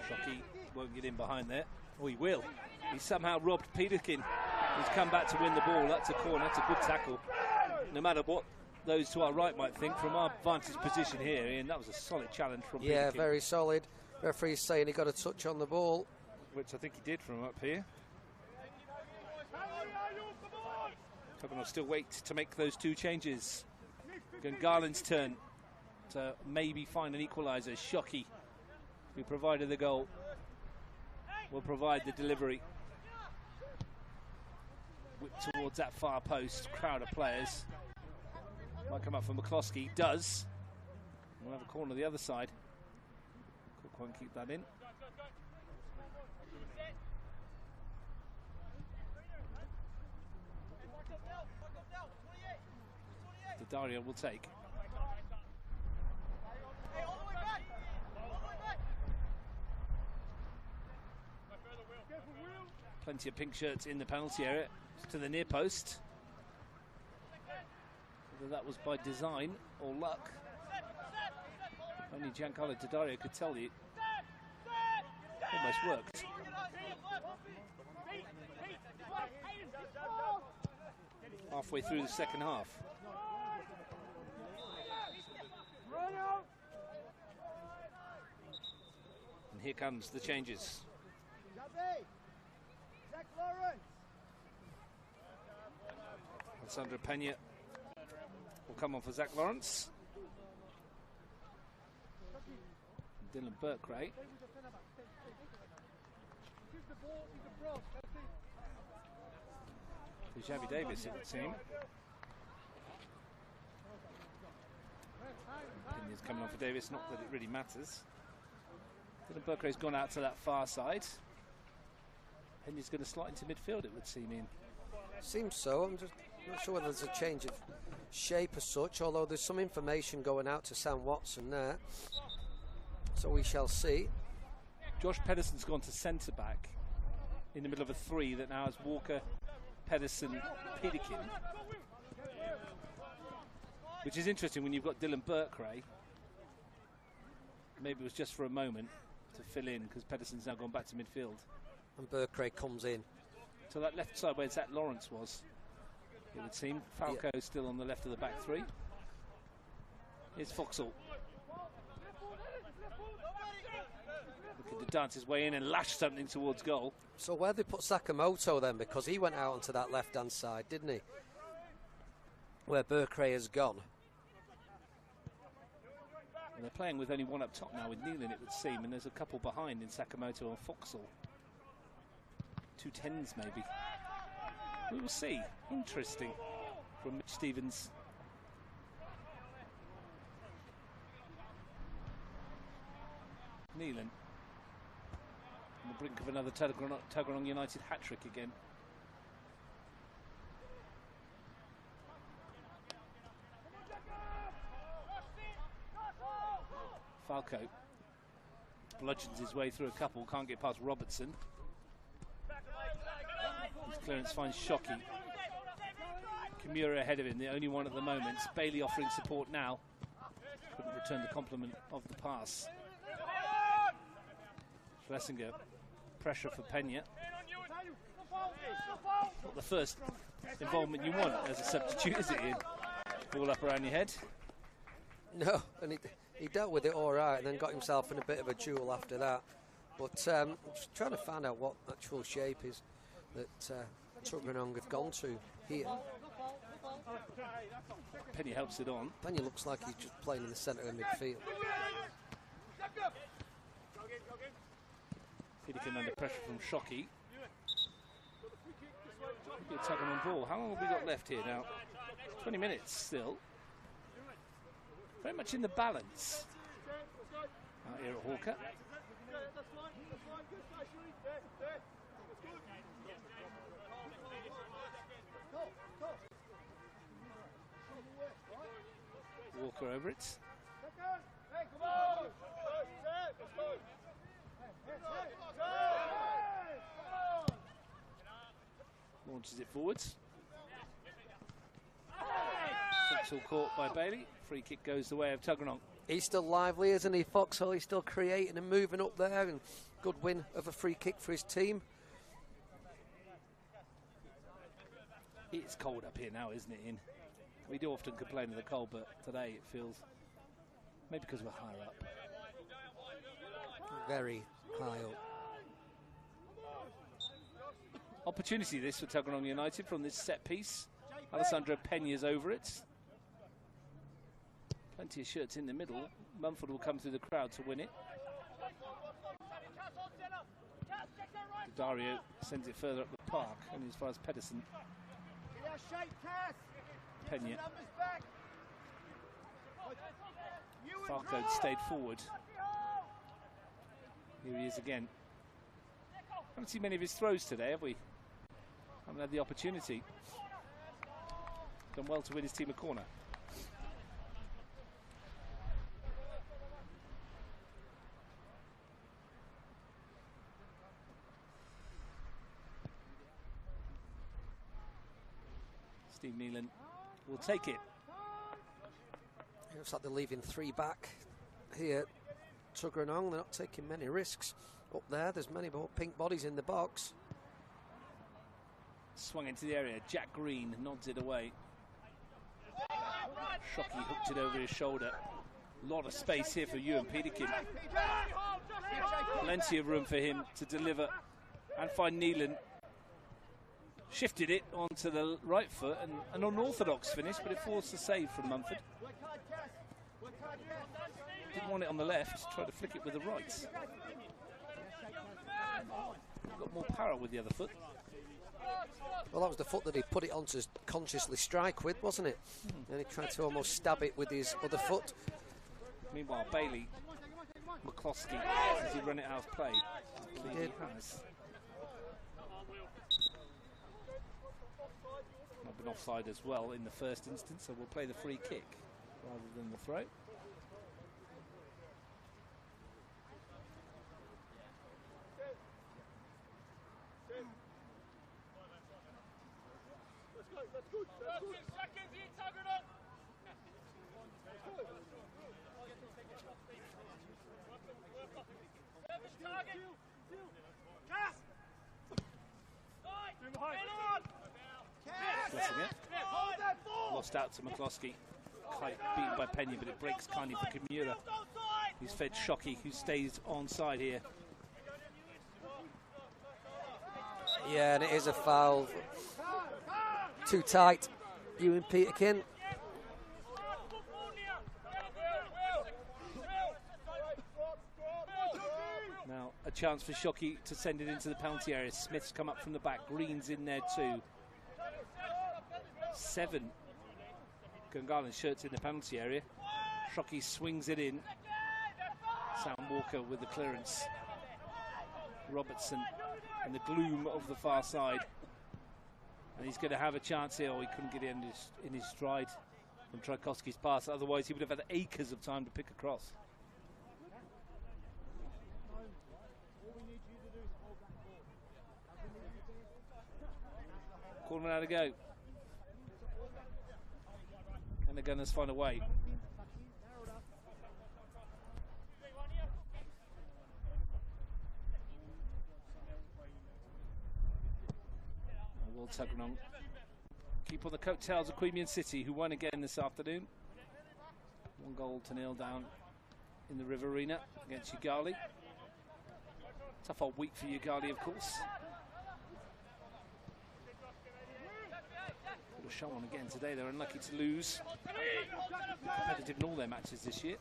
Shockey won't get in behind there. Oh, he will. He somehow robbed Peterkin, who's come back to win the ball. That's a corner. That's a good tackle. No matter what those to our right might think, from our vantage position here, Ian, that was a solid challenge from Peterkin. Yeah, very solid. Referee's saying he got a touch on the ball, which I think he did from up here. Hogan will still wait to make those two changes. Gunghahlin's turn to maybe find an equaliser. Shockey, who provided the goal, will provide the delivery. Whip towards that far post. Crowd of players. Might come up for McCloskey. Does. We'll have a corner the other side. Cook won't keep that in. Dario will take. Plenty of pink shirts in the penalty area to the near post. Whether that was by design or luck, only Giancarlo Dario could tell you. Almost worked. Halfway through the second half. And here comes the changes. Alessandro Pena will come on for Zach Lawrence. Dylan Burkray. For Xavi Davis, it would seem. Pena's coming on for Davis, not that it really matters. Dylan Burkray's gone out to that far side. Pena's going to slot into midfield, it would seem, in. Seems so. I'm just not sure whether there's a change of shape as such, although there's some information going out to Sam Watson there. So we shall see. Josh Pedersen's gone to centre-back in the middle of a three that now has Walker, Pedersen, Peterkin. Which is interesting when you've got Dylan Burkray. Maybe it was just for a moment to fill in because Pedersen's now gone back to midfield. And Burkray comes in. So that left side where Zach Lawrence was, it would seem. Falco still on the left of the back three. Here's Foxall. Looking to dance his way in and lash something towards goal. So where they put Sakamoto then? Because he went out onto that left-hand side, didn't he? Where Burkray has gone. And they're playing with only one up top now with Nealon, it would seem, and there's a couple behind in Sakamoto and Foxall. 2 10s maybe. We will see. Interesting from Mitch Stevens. Nealon on the brink of another Tuggeranong United hat-trick again. Falco bludgeons his way through a couple, can't get past Robertson. His clearance finds Shockey. Kimura ahead of him, the only one at the moment. Bailey offering support now. Couldn't return the compliment of the pass. Schlesinger, pressure for Pena. Not the first involvement you want as a substitute, is it, Ian? Ball up around your head. No, and he dealt with it all right and then got himself in a bit of a duel after that. But I'm just trying to find out what actual shape is that Tuggeranong have gone to here. Pena helps it on. Pena looks like he's just playing in the centre of midfield. Peterkin under pressure from Shockey. Maybe a Tuggeranong ball. How long have we got left here now? 20 minutes still. Very much in the balance out here at Hawker. Walker over it. Launches it forwards. Little caught by Bailey. Free kick goes the way of Tuggeranong. He's still lively, isn't he, Foxhole? He's still creating and moving up there, and good win of a free kick for his team. It's cold up here now, isn't it, Ian? We do often complain of the cold, but today it feels, maybe because we're higher up. Very high up. Opportunity this for Tuggeranong United from this set piece. Alessandro Peña's over it. Plenty of shirts in the middle. Mumford will come through the crowd to win it. Dario sends it further up the park, only as far as Pedersen. Peña. Farcode stayed forward. Here he is again. Haven't seen many of his throws today, have we? Haven't had the opportunity. Done well to win his team a corner. Steve Nealon will take it. It looks like they're leaving 3 back here. Tuggeranong, they're not taking many risks. Up there, there's many more pink bodies in the box. Swung into the area. Jack Green nods it away. Shockey hooked it over his shoulder. A lot of space here for Ewan Peterkin. Plenty of room for him to deliver and find Nealon. Shifted it onto the right foot, and an unorthodox finish, but it forced a save from Mumford. Didn't want it on the left, tried to flick it with the right. Got more power with the other foot. Well, that was the foot that he put it on to consciously strike with, wasn't it? And he tried to almost stab it with his other foot. Meanwhile, Bailey, McCloskey, as he run it out of play. I believe he has. Not been offside as well in the first instance, so we'll play the free kick rather than the throw. Lost out to McCloskey. Beaten by Peña, but it breaks kindly for Kimura. He's fed Shockey, who stays onside here. Yeah, and it is a foul. Too tight. Ewan Peterkin. Now a chance for Shockey to send it into the penalty area. Smith's come up from the back. Green's in there too. 7 Gungahlin shirts in the penalty area. Shockey swings it in. Sam Walker with the clearance. Robertson in the gloom of the far side. And he's going to have a chance here. Oh, he couldn't get in his stride from Tchaikovsky's pass. Otherwise, he would have had acres of time to pick across. Corner now to go. And the Gunners find a way. Will Tuggeranong keep on the coattails of Queanbeyan City, who won again this afternoon. 1-0 down in the River Arena against Gungahlin. Tough old week for Gungahlin, of course. Could have shown one again today. They're unlucky to lose. Competitive in all their matches this year.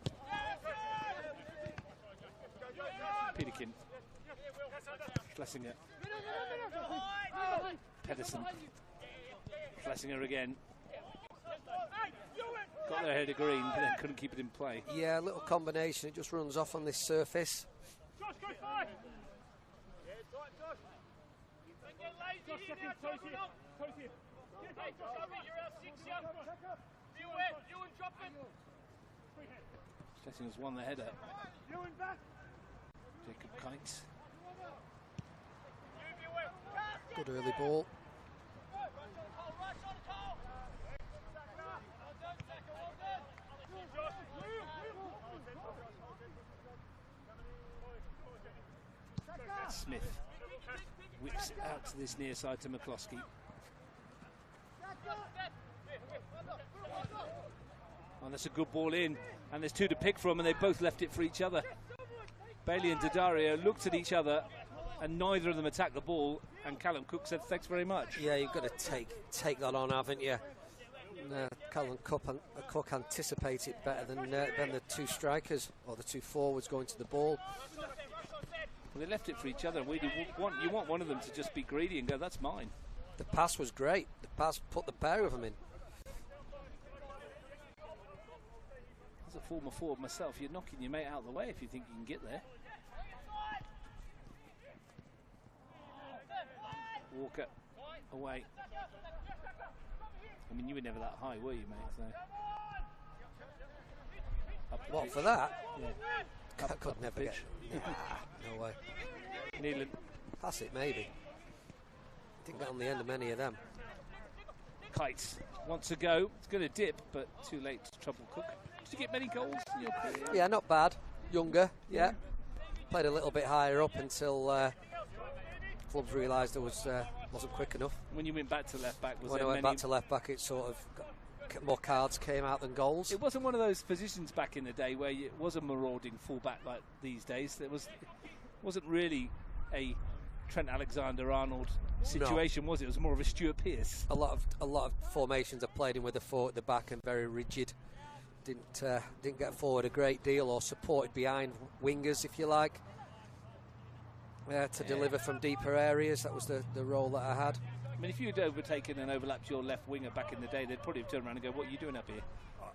Peterkin. Schlesinger. Pedersen. Schlesinger again. Got their head of green, but then couldn't keep it in play. Yeah, a little combination. It just runs off on this surface. Schlesinger's won the header. Jacob Kite. Good early ball. Smith whips it out to this near side to McCloskey. And that's a good ball in, and there's two to pick from, and they both left it for each other. Bailey and Daddario looked at each other, and neither of them attacked the ball, and Callum Cook said thanks very much. Yeah, you've got to take that on, haven't you? Callum Cook anticipated better than the two strikers or the two forwards going to the ball. Well, they left it for each other. You want one of them to just be greedy and go, that's mine. The pass was great. The pass put the pair of them in. As a former forward myself, you're knocking your mate out of the way if you think you can get there. Walker away. I mean, you were never that high, were you, mate? So. What, for that? Yeah. I could never get. No way. Nealon. Pass it, maybe. Didn't get on the end of many of them. Kites wants to go. It's going to dip, but too late to trouble Cook. Did you get many goals in your career? Yeah, not bad. Younger, yeah. Played a little bit higher up until clubs realised I wasn't quick enough. When you went back to left back, when I went back to left back, it sort of more cards came out than goals. It wasn't one of those positions back in the day where it was a marauding fullback like these days. It wasn't really a Trent Alexander-Arnold situation, was it? It was more of a Stuart Pearce. A lot of formations I played in with a four at the back and very rigid. Didn't get forward a great deal or supported behind wingers, if you like, to deliver from deeper areas. That was the role that I had. I mean, if you'd overtaken and overlapped your left winger back in the day, they'd probably have turned around and go, what are you doing up here?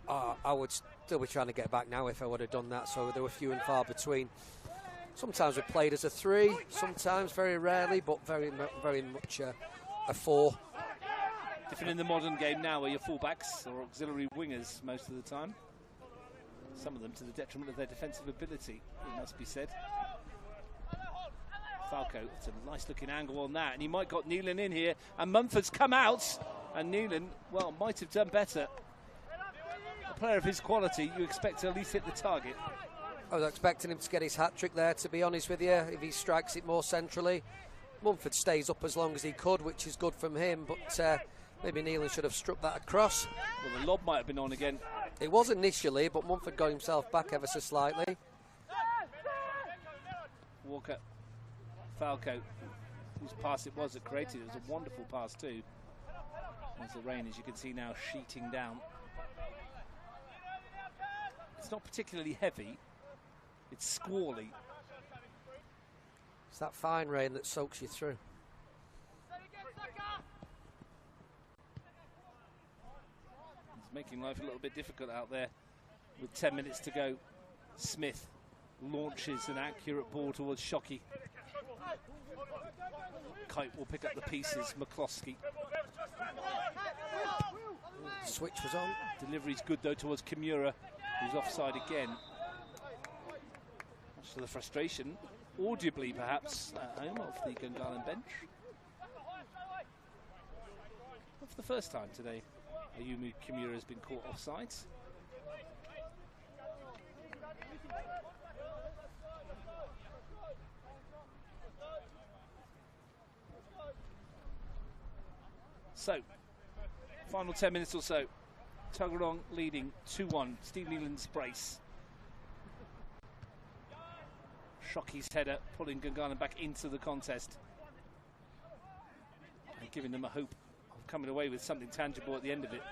I would still be trying to get back now if I would have done that, so there were few and far between. Sometimes we played as a 3, sometimes, very rarely, but very much a 4. Different in the modern game now, where your fullbacks or auxiliary wingers most of the time. Some of them to the detriment of their defensive ability, it must be said. Falco, it's a nice looking angle on that, and he might got Nealon in here, and Mumford's come out, and Nealon, well, might have done better. A player of his quality, you expect to at least hit the target. I was expecting him to get his hat-trick there, to be honest with you, if he strikes it more centrally. Mumford stays up as long as he could, which is good from him, but maybe Nealon should have struck that across. Well, the lob might have been on again. It was initially, but Mumford got himself back ever so slightly. Walker, Falco, whose pass it was that created it. It was a wonderful pass too. As the rain, as you can see now, sheeting down. It's not particularly heavy. It's squally. It's that fine rain that soaks you through. It's making life a little bit difficult out there. With 10 minutes to go, Smith launches an accurate ball towards Shockey. Kite will pick up the pieces. McCloskey. Switch was on. Delivery's good though towards Kimura, who's offside again. Much to the frustration, audibly perhaps, at home of the Gungahlin bench. Not for the first time today, Ayumu Kimura has been caught offside. So, final 10 minutes or so. Tuggeranong leading 2-1. Steve Nealon's brace. Shockey's header pulling Gungahlin back into the contest and giving them a hope of coming away with something tangible at the end of it.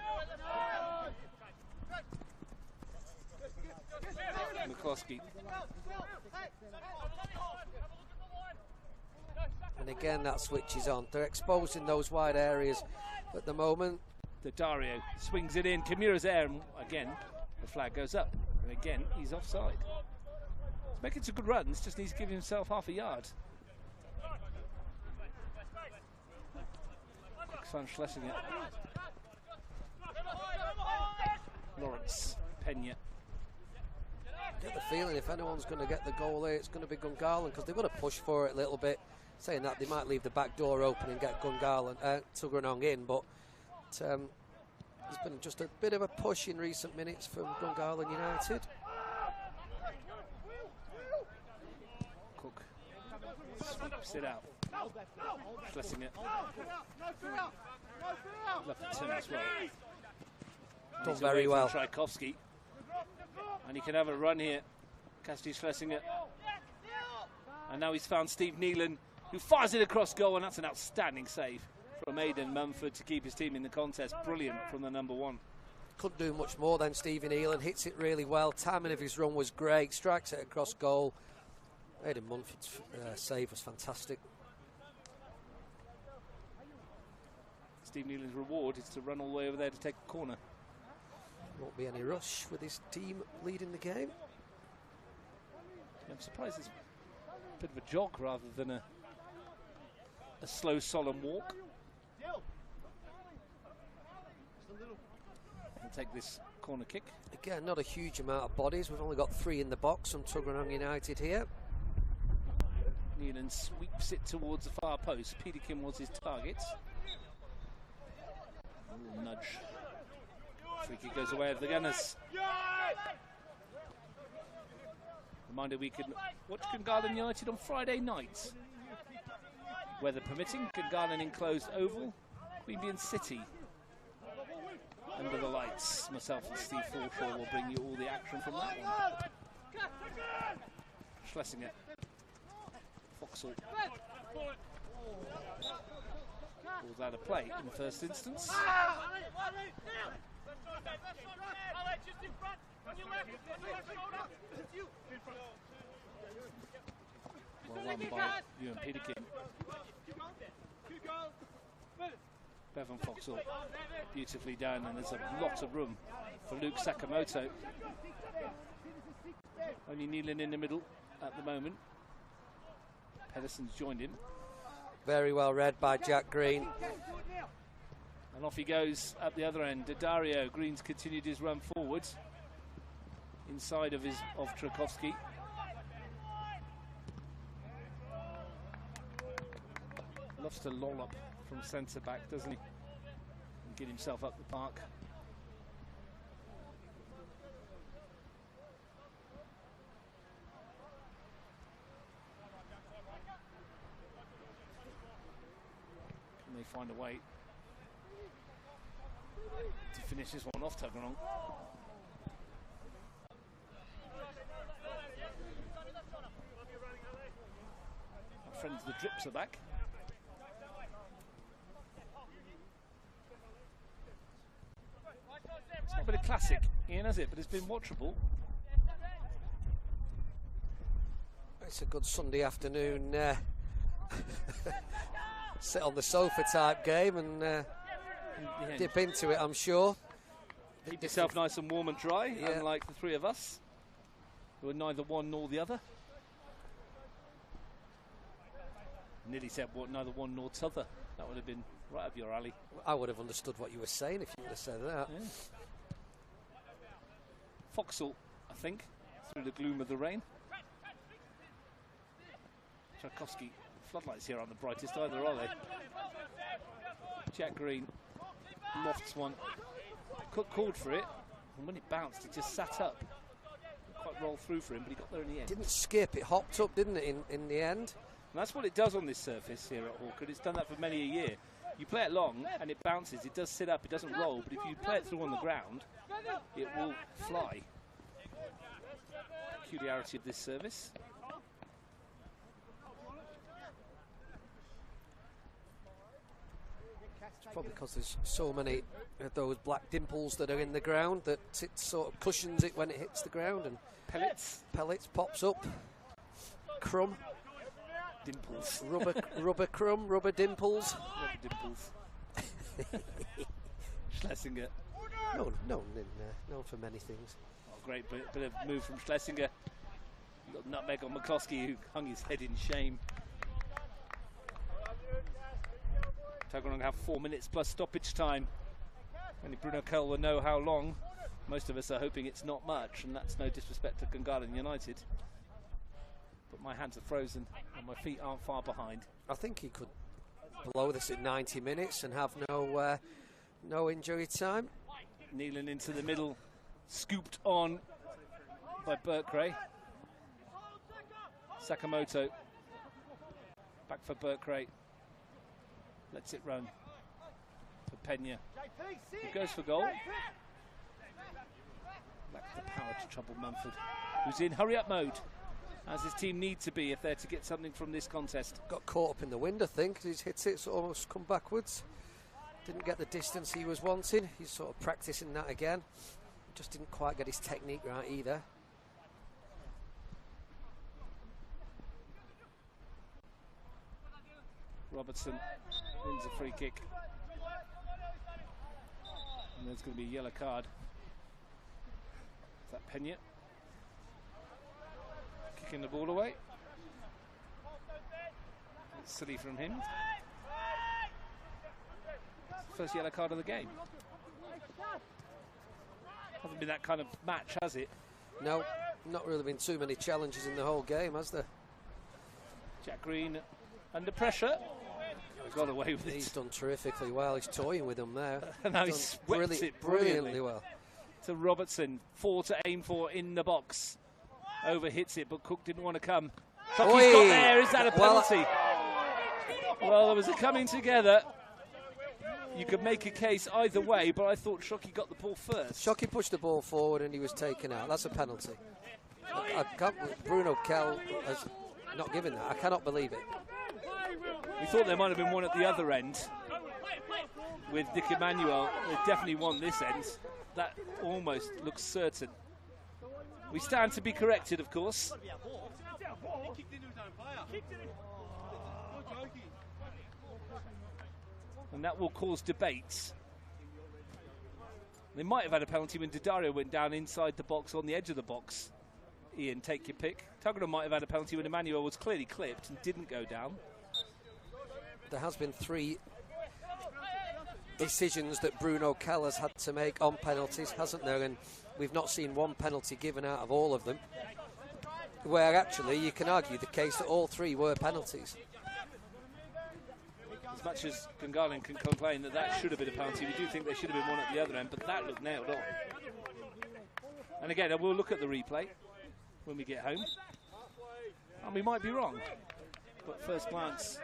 McCloskey. And again, that switch is on. They're exposing those wide areas at the moment. Dario swings it in. Kimura's there, and again, the flag goes up. And again, he's offside. He's making some good runs, just needs to give himself half a yard. Quick sun schlessing it. Lawrence, Pena. I get the feeling if anyone's going to get the goal there, it's going to be Gungahlin, because they're going to push for it a little bit. Saying that, they might leave the back door open and get Tuggeranong in, but there's been just a bit of a push in recent minutes from Gungahlin United. Cook. Sweet sweeps it out. Schlesinger. Left turn as well. Done very well. Tchaikovsky. And he can have a run here. Cassidy Schlesinger. And now he's found Steve Nealon, who fires it across goal, and that's an outstanding save from Aidan Mumford to keep his team in the contest. Brilliant from the number 1. Couldn't do much more than Stephen Nealon. Hits it really well. Timing of his run was great. Strikes it across goal. Aidan Mumford's save was fantastic. Steve Nealon's reward is to run all the way over there to take a corner. Won't be any rush with his team leading the game. I'm surprised it's a bit of a jog rather than a slow, solemn walk. We'll take this corner kick. Again, not a huge amount of bodies. We've only got 3 in the box from Tuggeranong United here. Nealon sweeps it towards the far post. Peterkin was his target. A little nudge. Free kick goes away of the Gunners. Reminder, we can watch Gungahlin United on Friday nights. Weather permitting, Gungahlin enclosed oval, Queanbeyan City. Under the lights, myself and Steve Forshaw will bring you all the action from that one. Schlesinger. Foxall. Balls out of play in the first instance. Well run by Ewan Peterkin. Bevan Foxall beautifully done, and there's a lot of room for Luke Sakamoto. Only Nealon in the middle at the moment. Pedersen's joined him. Very well read by Jack Green. And off he goes at the other end. Dario Green's continued his run forwards inside of Tchaikovsky. Loves to loll up from centre back, doesn't he? And get himself up the park. Can they find a way to finish this one off, Tuggeranong? Our friends the Drips are back. It's not been a classic, Ian, has it? But it's been watchable. It's a good Sunday afternoon sit on the sofa type game and dip into it, I'm sure. Keep yourself nice and warm and dry, unlike the 3 of us, who are neither one nor the other. Nearly said neither one nor t'other. That would have been right up your alley. I would have understood what you were saying if you would have said that. Yeah. Foxall, I think, through the gloom of the rain. Tchaikovsky, floodlights here aren't the brightest either, are they? Jack Green lofts one. Cook called for it, and when it bounced, it just sat up. Didn't quite roll through for him, but he got there in the end. Didn't skip, it hopped up, didn't it, in the end? And that's what it does on this surface here at Hawker. It's done that for many a year. You play it long, and it bounces. It does sit up, it doesn't roll, but if you play it through on the ground, it will fly. Peculiarity of this service. Probably because there's so many of those black dimples that are in the ground that it sort of cushions it when it hits the ground, and pellets pops up. Crumb. Dimples. Rubber crumb, rubber dimples. Rubber dimples. Schlesinger. Known for many things. Oh, great bit of move from Schlesinger. Little nutmeg on McCloskey, who hung his head in shame. Tuggeranong have 4 minutes plus stoppage time. Only Bruno Curl will know how long. Most of us are hoping it's not much, and that's no disrespect to Gungahlin United. But my hands are frozen and my feet aren't far behind. I think he could blow this at 90 minutes and have no injury time. Nealon into the middle, scooped on by Berkray. Sakamoto Back for Burkray. Lets it run for Pena. Who goes for goal. Lacks the power to trouble Mumford, who's in hurry-up mode, as his team need to be if they're to get something from this contest. Got caught up in the wind, I think. He's hit it, so almost come backwards. Didn't get the distance he was wanting. He's sort of practicing that again. Just didn't quite get his technique right either. Robertson wins a free kick. And there's going to be a yellow card. Is that Pena? Kicking the ball away. It's silly from him. First yellow card of the game. Hasn't been that kind of match, has it? No, not really been too many challenges in the whole game, has there? Jack Green under pressure. Got away with it. He's done terrifically well. He's toying with them there. Now he swept it brilliantly well. To Robertson. 4 to aim for in the box. Overhits it, but Cook didn't want to come. Shockey's got there. Is that a penalty? Well, there was a coming together. You could make a case either way, but I thought Shockey got the ball first. Shockey pushed the ball forward and he was taken out. That's a penalty. I can't, Bruno Kell has not given that. I cannot believe it. We thought there might have been one at the other end with Dick Emmanuel. They definitely won this end. That almost looks certain. We stand to be corrected, of course. And that will cause debates. They might have had a penalty when Didario went down inside the box, on the edge of the box. Ian, take your pick. Tuggeranong might have had a penalty when Emmanuel was clearly clipped and didn't go down. There has been 3 decisions that Bruno Kell has had to make on penalties, hasn't there? And we've not seen one penalty given out of all of them, where actually you can argue the case that all 3 were penalties. As much as Gungahlin can complain that that should have been a penalty, we do think there should have been one at the other end, but that looked nailed on. And again, we'll look at the replay when we get home. And we might be wrong, but first glance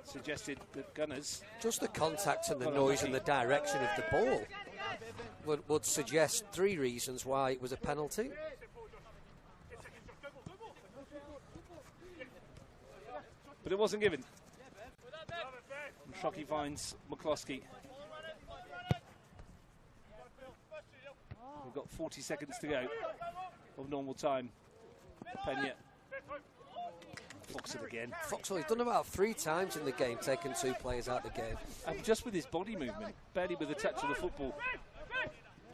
suggested that Gunners... Just the contact and the noise and the direction of the ball would suggest 3 reasons why it was a penalty. But it wasn't given. And Shockey finds McCloskey. We've got 40 seconds to go of normal time. Pena. Foxall again. Foxall, he's done about 3 times in the game, taking 2 players out of the game. And just with his body movement, barely with a touch of the football.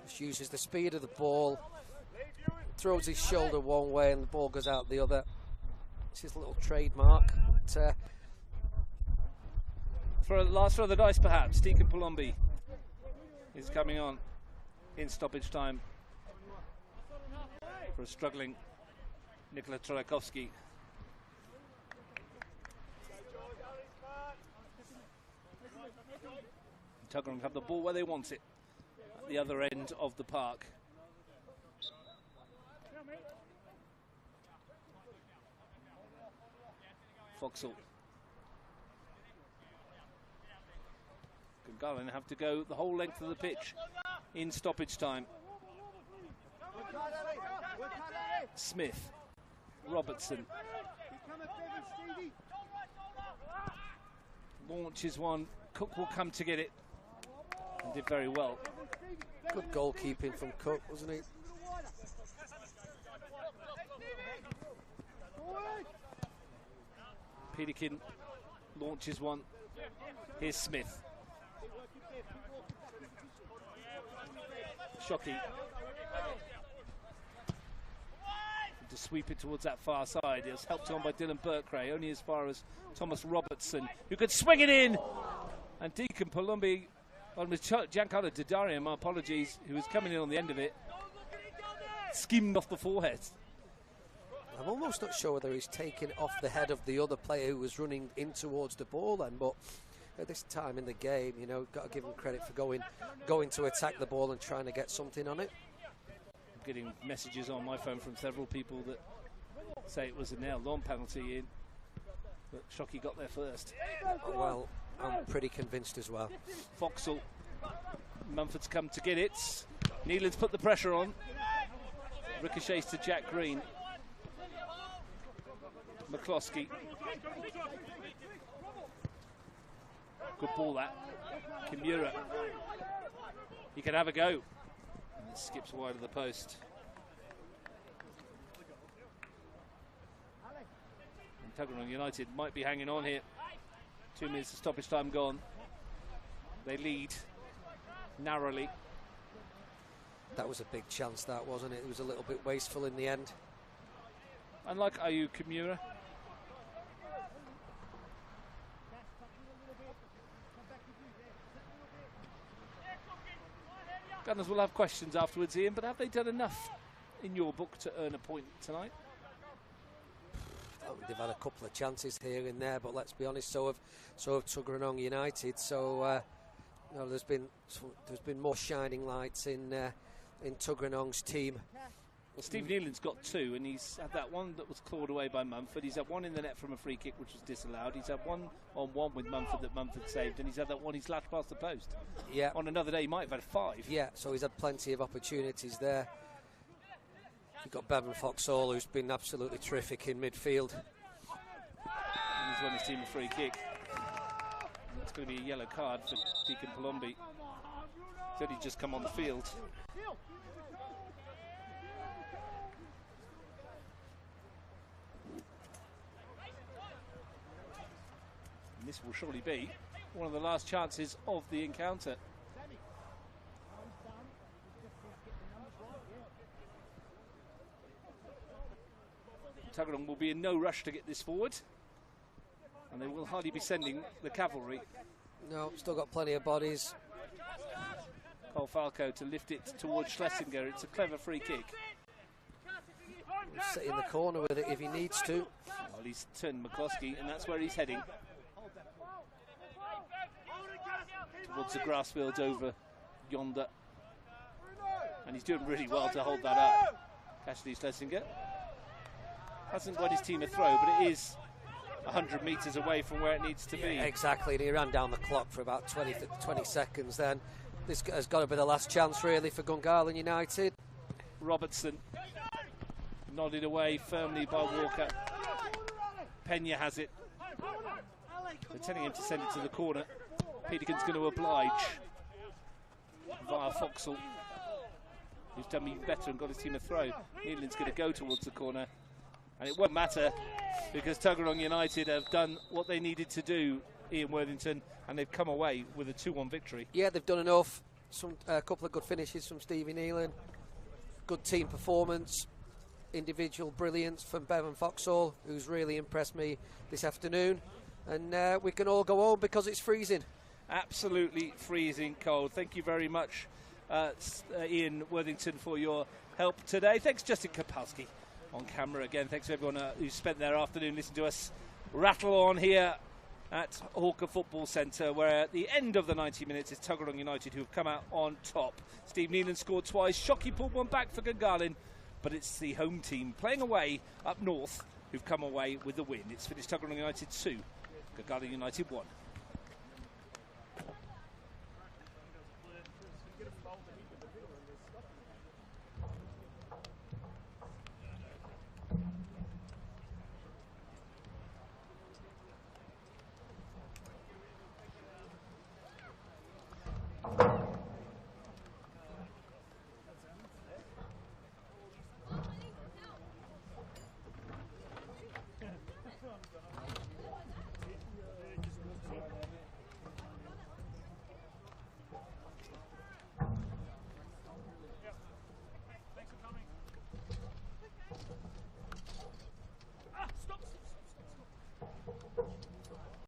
Just uses the speed of the ball, throws his shoulder one way and the ball goes out the other. It's his little trademark. But, for a last throw of the dice, perhaps, Deacon Palombi is coming on in stoppage time for a struggling Nikola Trojakovski. Tuggeranong have the ball where they want it, at the other end of the park. Foxall. Gungahlin have to go the whole length of the pitch in stoppage time. Smith, Robertson. Launches one. Cook will come to get it. And did very well. Good goalkeeping from Cook, wasn't he? Peterkin launches one. Here's Smith. Shockey. To sweep it towards that far side. It was helped on by Dylan Burkray, only as far as Thomas Robertson, who could swing it in. And Deacon Palombi, on with Giancarlo Didario, my apologies, who was coming in on the end of it, skimmed off the forehead. I'm almost not sure whether he's taken off the head of the other player who was running in towards the ball then, but at this time in the game, you know, got to give him credit for going to attack the ball and trying to get something on it. I'm getting messages on my phone from several people that say it was a nailed-on penalty in. But Shockey got there first. Well, I'm pretty convinced as well. Foxall. Mumford's come to get it. Neelan's put the pressure on. Ricochets to Jack Green. McCloskey. Good ball that. Kimura. He can have a go. And it skips wide of the post. And Tuggeranong United might be hanging on here. 2 minutes of stoppage time gone. They lead narrowly. That was a big chance, that, wasn't it? It was a little bit wasteful in the end. Unlike Ayu Kimura. Gunners will have questions afterwards, Ian, but have they done enough in your book to earn a point tonight? They've had a couple of chances here and there, but let's be honest, so have Tuggeranong United. So you know, there's been more shining lights in Tuggeranong's team. Well, Steve Neelan's got 2, and he's had that one that was clawed away by Mumford. He's had one in the net from a free kick, which was disallowed. He's had 1-on-1 with Mumford that Mumford saved, and he's had that one he's lashed past the post. Yeah. On another day, he might have had 5. Yeah, so he's had plenty of opportunities there. You've got Bevan Foxall, who's been absolutely terrific in midfield. And he's won his team a free kick. And it's going to be a yellow card for Deacon Palombi. He's only just come on the field. And this will surely be one of the last chances of the encounter. Tuggeranong will be in no rush to get this forward, and they will hardly be sending the cavalry. No, still got plenty of bodies. Cole Falco to lift it towards Schlesinger. It's a clever free kick. He'll sit in the corner with it if he needs to. Well, he's turned McCloskey, and that's where he's heading. Towards the grass fields over yonder. And he's doing really well to hold that up. Ashley Schlesinger hasn't got his team a throw, but it is 100 metres away from where it needs to be. Exactly, and he ran down the clock for about 20 seconds then. This has got to be the last chance, really, for Gungahlin United. Robertson nodded away firmly by Walker. Pena has it. They're telling him to send it to the corner. Peterkin's going to oblige via Foxall, who's done me better and got his team a throw. Neelan's going to go towards the corner. And it won't matter because Tuggeranong United have done what they needed to do, Ian Worthington, and they've come away with a 2-1 victory. Yeah, they've done enough. A couple of good finishes from Stevie Neelan. Good team performance. Individual brilliance from Bevan Foxall, who's really impressed me this afternoon. And we can all go home because it's freezing. Absolutely freezing cold. Thank you very much, Ian Worthington, for your help today. Thanks, Justin Kapowski, on camera again. Thanks to everyone who spent their afternoon listening to us rattle on here at Hawker Football Centre, where at the end of the 90 minutes it's Tuggeranong United who have come out on top. Steve Neelan scored twice. Shockey pulled one back for Gungahlin, but it's the home team playing away up north who've come away with the win. It's finished Tuggeranong United 2, Gungahlin United 1.